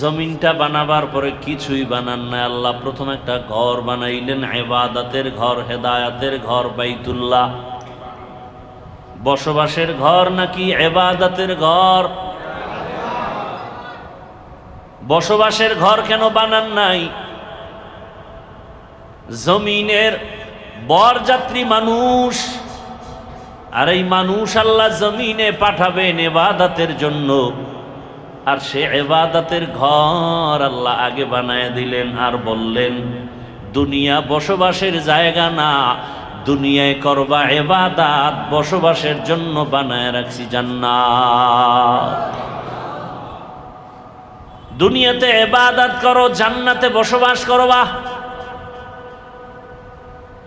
জমিনটা বানাবার পরে কিছুই বানান না, আল্লাহ প্রথম একটা ঘর বানাইলেন, ইবাদতের ঘর, হেদায়াতের ঘর, বাইতুল্লাহ। বসবাসের ঘর নাকি ইবাদতের ঘর? বসবাসের ঘর কেন বানান নাই? জমিনের বরযাত্রী মানুষ, আর এই মানুষ আল্লাহ জমিনে পাঠাবেন ইবাদতের জন্য, আর সে ইবাদতের ঘর আল্লাহ আগে বানায় দিলেন, আর বললেন দুনিয়া বসবাসের জায়গা না, দুনিয়ায় করবা ইবাদত, বসবাসের জন্য বানায় রাখছি জান্নাত। দুনিয়াতে ইবাদত করো, জান্নাতে বসবাস করবা।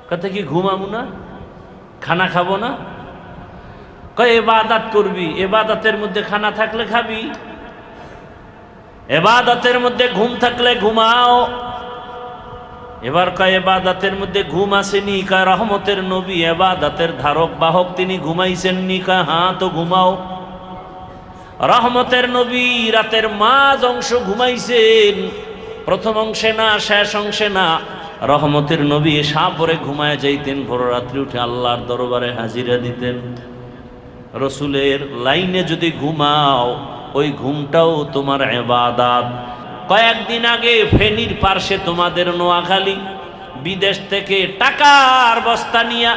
কথা কি ঘুমাবো না, খানা খাবো না? কয় ইবাদত করবি, ইবাদতের মধ্যে খানা থাকলে খাবি, ইবাদতের মধ্যে ঘুম থাকলে ঘুমাও। এবার কয় ইবাদতের মধ্যে ঘুম আসেনি? কয় রহমতের নবী ইবাদতের ধারক বাহক, তিনি ঘুমাইছেননি? কয় হ্যাঁ, তো ঘুমাও। রহমতের নবী রাতের মাঝ অংশ ঘুমাইছেন, প্রথম অংশে না, শেষ অংশে না। রহমতের নবী এসা পরে ঘুমায় যাইতেন, ভোর রাত্রি উঠে আল্লাহর দরবারে হাজিরা দিতেন। রসুলের লাইনে যদি ঘুমাও, ওই ঘুমটাও তোমার ইবাদত। কয়েকদিন আগে ফেনীর পার্শ্বে তোমাদের নোয়াখালী, বিদেশ থেকে টাকার বস্তা নিয়া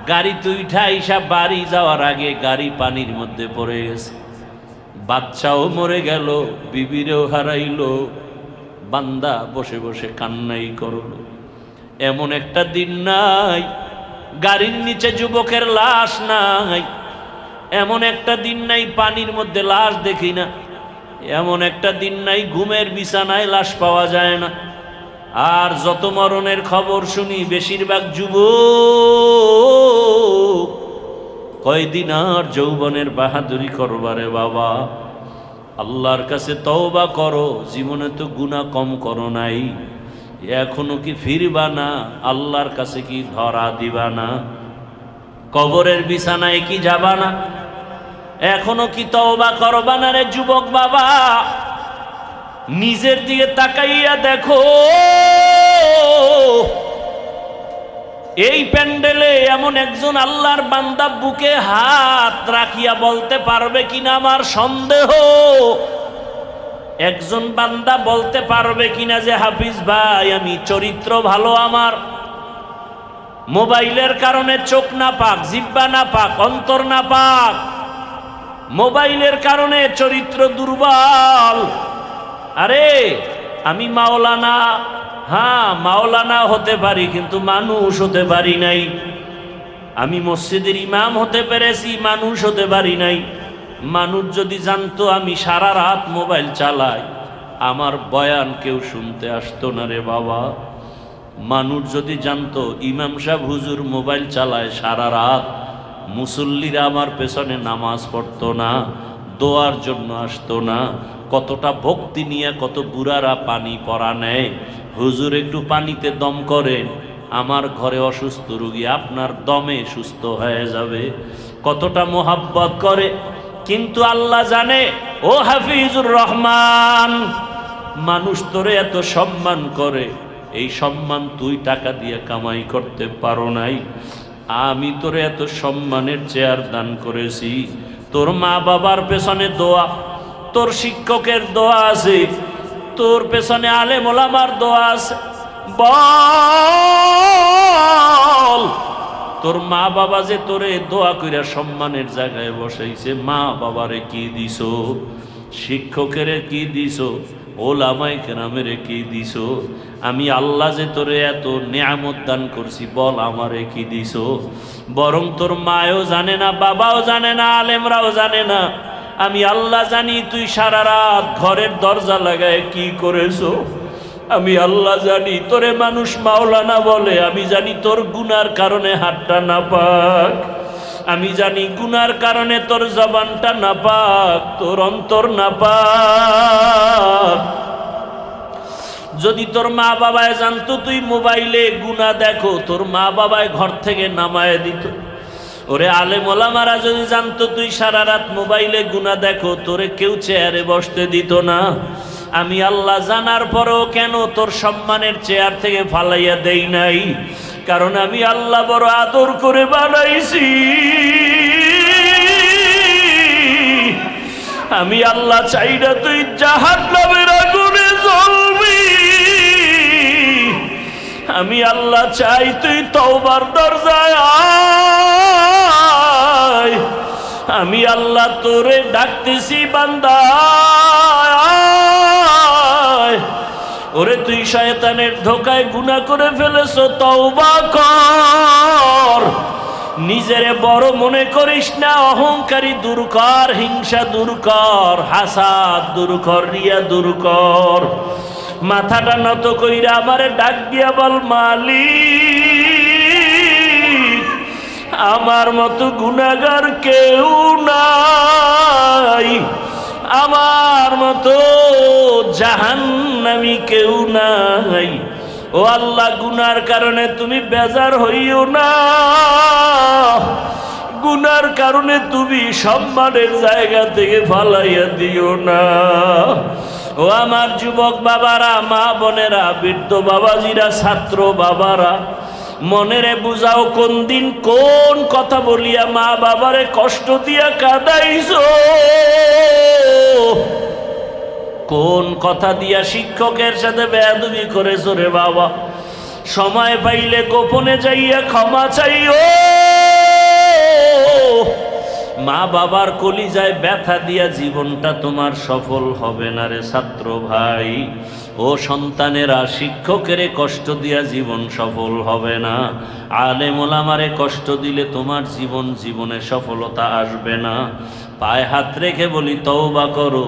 গাড়িতে উঠা ইসা বাড়ি যাওয়ার আগে গাড়ি পানির মধ্যে পড়ে গেছে, বাচ্চাও মরে গেল, বিবিরেও হারাইলো, বান্দা বসে বসে কান্নাই করলো। এমন একটা দিন নাই গাড়ির নিচে যুবকের লাশ নাই, এমন একটা দিন নাই পানির মধ্যে লাশ দেখি না, এমন একটা দিন নাই ঘুমের বিছানায় লাশ পাওয়া যায় না। আর যত মরণের খবর শুনি বেশিরভাগ যুবক। কয়দিন আর যৌবনের বাহাদুরি করবারে বাবা, আল্লাহর কাছে তওবা করো। জীবনে তো গুনাহ কম করো নাই, এখনো কি ফিরবা না? আল্লাহর কাছে কি ধরা দিবা না? কবরের বিছানায় কি যাবা না? এখনো কি তওবা করবা না রে যুবক বাবা? নিজের দিকে তাকাইয়া দেখো, এই প্যান্ডেলে এমন একজন আল্লাহর বান্দা বুকে হাত রাখিয়া বলতে পারবে কিনা আমার সন্দেহ। একজন বান্দা বলতে পারবে কিনা যে হাফিজ ভাই আমি চরিত্র ভালো, আমার মোবাইলের কারণে চোখ না পাক, জিহ্বা না পাক, অন্তর না পাক, মোবাইলের কারণে চরিত্র দুর্বল। আরে আমি মাওলানা, হ্যাঁ মাওলানা হতে পারি কিন্তু মানুষ হতে পারি নাই। আমি মসজিদের ইমাম হতে পেরেছি, মানুষ হতে পারি নাই। মানুষ যদি জানতো আমি সারা রাত মোবাইল চালাই, আমার বয়ান কেউ শুনতে আসতো না রে বাবা। মানুষ যদি জানতো ইমাম সাহেব হুজুর মোবাইল চালায় সারা রাত, মুসল্লিরা আমার পেছনে নামাজ পড়তো না, দোয়ার জন্য আসতো না। কতটা ভক্তি নিয়ে কত বুড়ারা পানি পরা নেয়। হুজুর একটু পানিতে দম করেন, আমার ঘরে অসুস্থ রোগী আপনার দমে সুস্থ হয়ে যাবে। কতটা মোহাব্বত করে। কিন্তু আল্লাহ জানে, ও হাফিজুর রহমান, মানুষ তোরে এত সম্মান করে, এই সম্মান তুই টাকা দিয়ে কামাই করতে পারো নাই। আমি তোরে এত সম্মানের চেয়ার দান করেছি। তোর মা বাবার পেছনে দোয়া, তোর শিক্ষকের দোয়া আছে, তোর পেছনে আলেম ওলামার দোয়া আছে। বল, তোর মা বাবা যে তোরে দোয়া কইরা সম্মানের জায়গায় বসাইছে, মা বাবারে কি দিছো? শিক্ষকের কি দিছো? ওলামায়ে কেরামের কি দিছো? আমি আল্লাহ যে তোরে এত নিয়ামত দান করছি, বল আমারে কি দিছো? বরং তোর মায়ও জানে না, বাবাও জানে না, আলেমরাও জানে না, আমি আল্লাহ জানি তুই সারা রাত ঘরের দরজা লাগায় কি করেছো। আমি আল্লাহ জানি তোরে মানুষ মাওলানা বলে, আমি জানি তোর গুনার কারণে হাতটা না পাক, আমি জানি গুনার কারণে তোর জবানটা না পাক, তোর অন্তর না পাক। যদি তোর মা বাবায় জানতো তুই মোবাইলে গুনাহ দেখো, তোর মা বাবায় ঘর থেকে নামায় দিত। ওরে আলেম ওলামারা যদি জানতো তুই সারা রাত মোবাইলে গুনাহ দেখো, তোরে কেউ চেয়ারে বসতে দিত না। আমি আল্লাহ জানার পরেও কেন তোর সম্মানের চেয়ার থেকে ফালাইয়া দেই নাই? কারণ আমি আল্লাহ বড় আদর করে বানাইছি। আমি আল্লাহ চাই না তুই জাহান্নামের আগুনে জ্বলবি। আমি আল্লাহ চাই তুই তওবার দরজায় আয়। আমি আল্লাহ তোরে ডাকতেছি বান্দা, ওরে তুই শয়তানের ধোকায় গুনাহ করে ফেলেছো, তওবা কর। নিজেরে বড় মনে করিস না, অহংকারী দূর কর, হিংসা দূর কর, হাসাদ দূর কর, রিয়া দূর কর। মাথাটা নত কইরা আমারে ডাক দিয়া বল, মালিক আমার মতো গুনাহগার কেউ নাই, আমার মতো জাহান্নামী কেউ নাই। ও আল্লাহ, গুনার কারণে তুমি বেজার হইও না, গুনার কারণে তুমি সম্মানের জায়গা থেকে ফালাইয়া দিও না। ও আমার যুবক বাবারা, মা বোনেরা, বৃদ্ধ বাবাজিরা, ছাত্র বাবারা, মনেরে বুঝাও কোন দিন কোন কথা বলিয়া মা বাবারে কষ্ট দিয়া কাঁদাইছো, কোন কথা দিয়া শিক্ষকের সাথে বেয়াদবি করেছো রে বাবা। সময় পাইলে গোপনে যাইয়া ক্ষমা চাইও। মা মা বাবার কলিজায় ব্যথা দিয়া জীবনটা তোমার সফল হবে না রে ছাত্র ভাই। ও সন্তানেরা, শিক্ষকের কষ্ট দিয়া জীবন সফল হবে না। আলেম ওলামারে কষ্ট দিলে তোমার জীবনে সফলতা আসবে না। পায়ে হাত রেখে বলি, তওবা করো।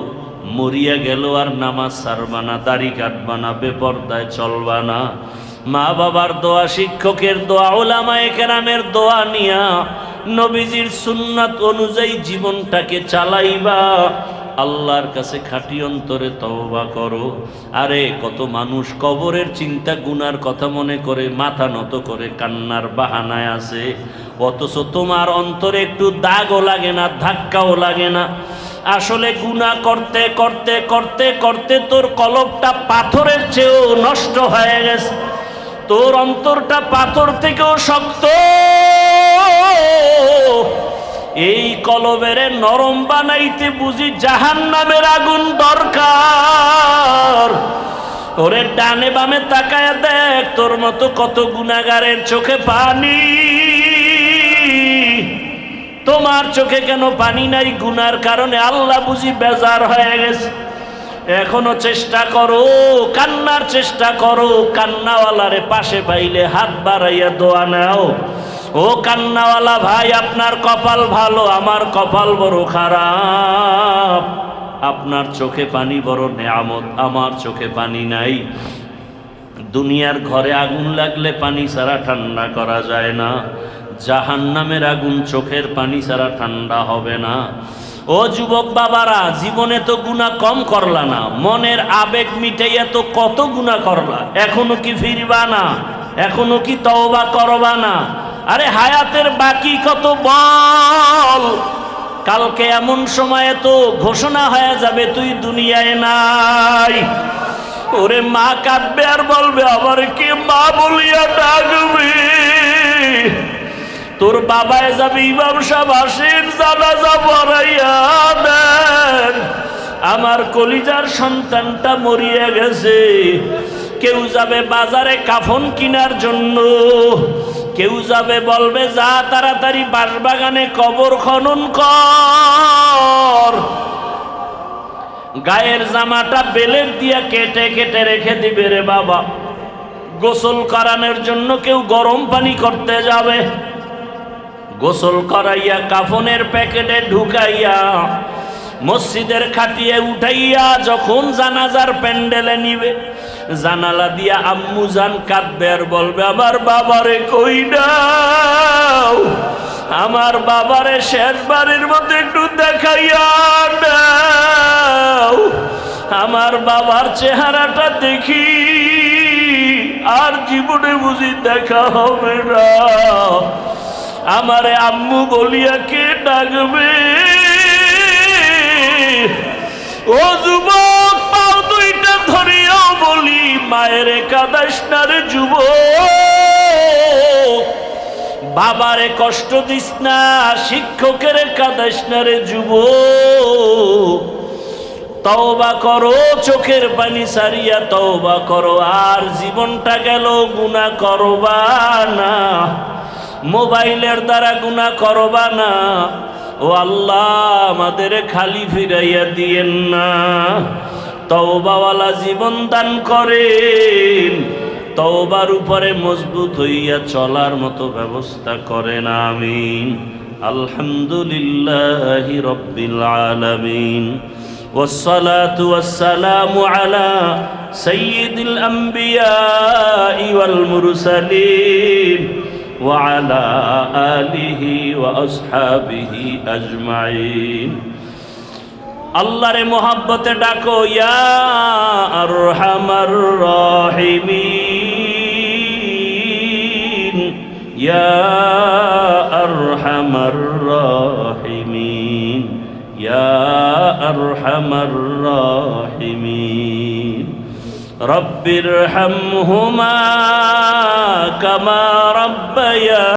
মরিয়া গেল আর নামাজ ছাড়বা না, দাড়ি কাটবা না, বেপরদায় চলবা না। মা বাবার দোয়া, শিক্ষকের দোয়া, উলামায়ে কেরামের দোয়া নিয়া নবীজির সুন্নাত অনুযায়ী জীবনটাকে চালাইবা। আল্লাহর কাছে খাঁটি অন্তরে তওবা করো। আরে কত মানুষ কবরের চিন্তা, গুনার কথা মনে করে মাথা নত করে কান্নার বাহানায় আছে, অথচ তোমার অন্তরে একটু দাগও লাগে না, ধাক্কাও লাগে না। আসলে গুনাহ করতে করতে করতে করতে তোর কলবটা পাথরের চেয়েও নষ্ট হয়ে গেছে, তোর অন্তরটা পাথর থেকেও শক্ত। এই কলবের নরম বানাইতে বুঝি জাহান্নামের আগুন দরকার। ওরে ডানে বামে তাকায় দেখ, তোর মতো কত গুনাহগারের চোখে পানি। তোমার চোখে কেন পানি নাই? গুনার কারণে আল্লাহ বুঝি বেজার হয়ে গেছে। এখনো চেষ্টা করো, কান্নার চেষ্টা করো। কান্নাওয়ালারে পাশে পাইলে হাত বাড়াইয়া দোয়া নাও। ও কান্নাওয়ালা ভাই, আপনার কপাল ভালো, আমার কপাল বড় খারাপ। আপনার চোখে পানি বড় নেয়ামত, আমার চোখে পানি নাই। দুনিয়ার ঘরে আগুন লাগলে পানি ছাড়া ঠান্ডা করা যায় না। জাহান্নামের আগুন চোখের পানি ছাড়া ঠান্ডা হবে না। ও যুবক বাবারা, জীবনে তো গুনাহ কম করলা না, মনের আবেগ মিটাইয়া তো কত গুনাহ করলা। এখনো কি ফিরবা না? এখনো কি তওবা করবা না? আরে হায়াতের বাকি কত বল। কালকে এমন সময়ে তো ঘোষণা হয়ে যাবে তুই দুনিয়ায় নাই। ওরে মা কাঁদবে আর বলবে, আবার কি মা বলিয়া ডাকবে। তোর বাবায় যাবে, ইমাম সাহেব আসেন জানাজা পড়াইয়া দেন। আমার কলিজার সন্তানটা মরিয়া গেছে। কেউ যাবে বাজারে কাফন কেনার জন্য, কেউ যাবে বলবে যা তাড়াতাড়ি বাঁশবাগানে কবর খনন কর। গায়ের জামাটা বেলের দিয়া কেটে কেটে রেখে দিবে রে বাবা। গোসল করানোর জন্য কেউ গরম পানি করতে যাবে, গোসল করাইয়া কাফনের প্যাকেটে ঢুকাইয়া মসজিদের খাটিয়ে উঠাইয়া যখন জানাজার প্যান্ডেলে নিবে, জানালা দিয়া আম্মু জান কাঁদবে আর বলবে, আমার বাবারে কই দাও, আমার বাবারে শেষবারের মধ্যে একটু দেখাইয়া দাও, আমার বাবার চেহারাটা দেখি, আর জীবনে বুঝি দেখা হবে না। আমারে আম্মু বলিয়া কে ডাকবে? ও যুবক, পাও দুইটা ধরিয়াও বলি, মায়ের কাঁদাস না রে যুবক, বাবারে কষ্ট দিস না, শিক্ষকের কাঁদাস না রে যুবক। তওবা করো, চোখের পানি সারিয়া তওবা করো। আর জীবনটা গেল, গুনাহ করবা না, মোবাইলের দ্বারা গুনাহ করবা না। ও আল্লাহ, আমাদের খালি ফিরাইয়া দিয়েন না, তওবাওয়ালা জীবন দান করেন, তওবার উপরে মজবুত হইয়া চলার মতো ব্যবস্থা করেন। আমিন। আলহামদুলিল্লাহি রাব্বিল আলামিন, والصلاة والسلام على سيد الأنبياء والمرسلين وعلى آله وأصحابه أجمعين। الله रे मोहब्बत डाको या अरहमर राहिमीन, या अरहमर राहिमीन, या अरहमर राहिमीन। रब्बिरहमहुमा कमा रब्बया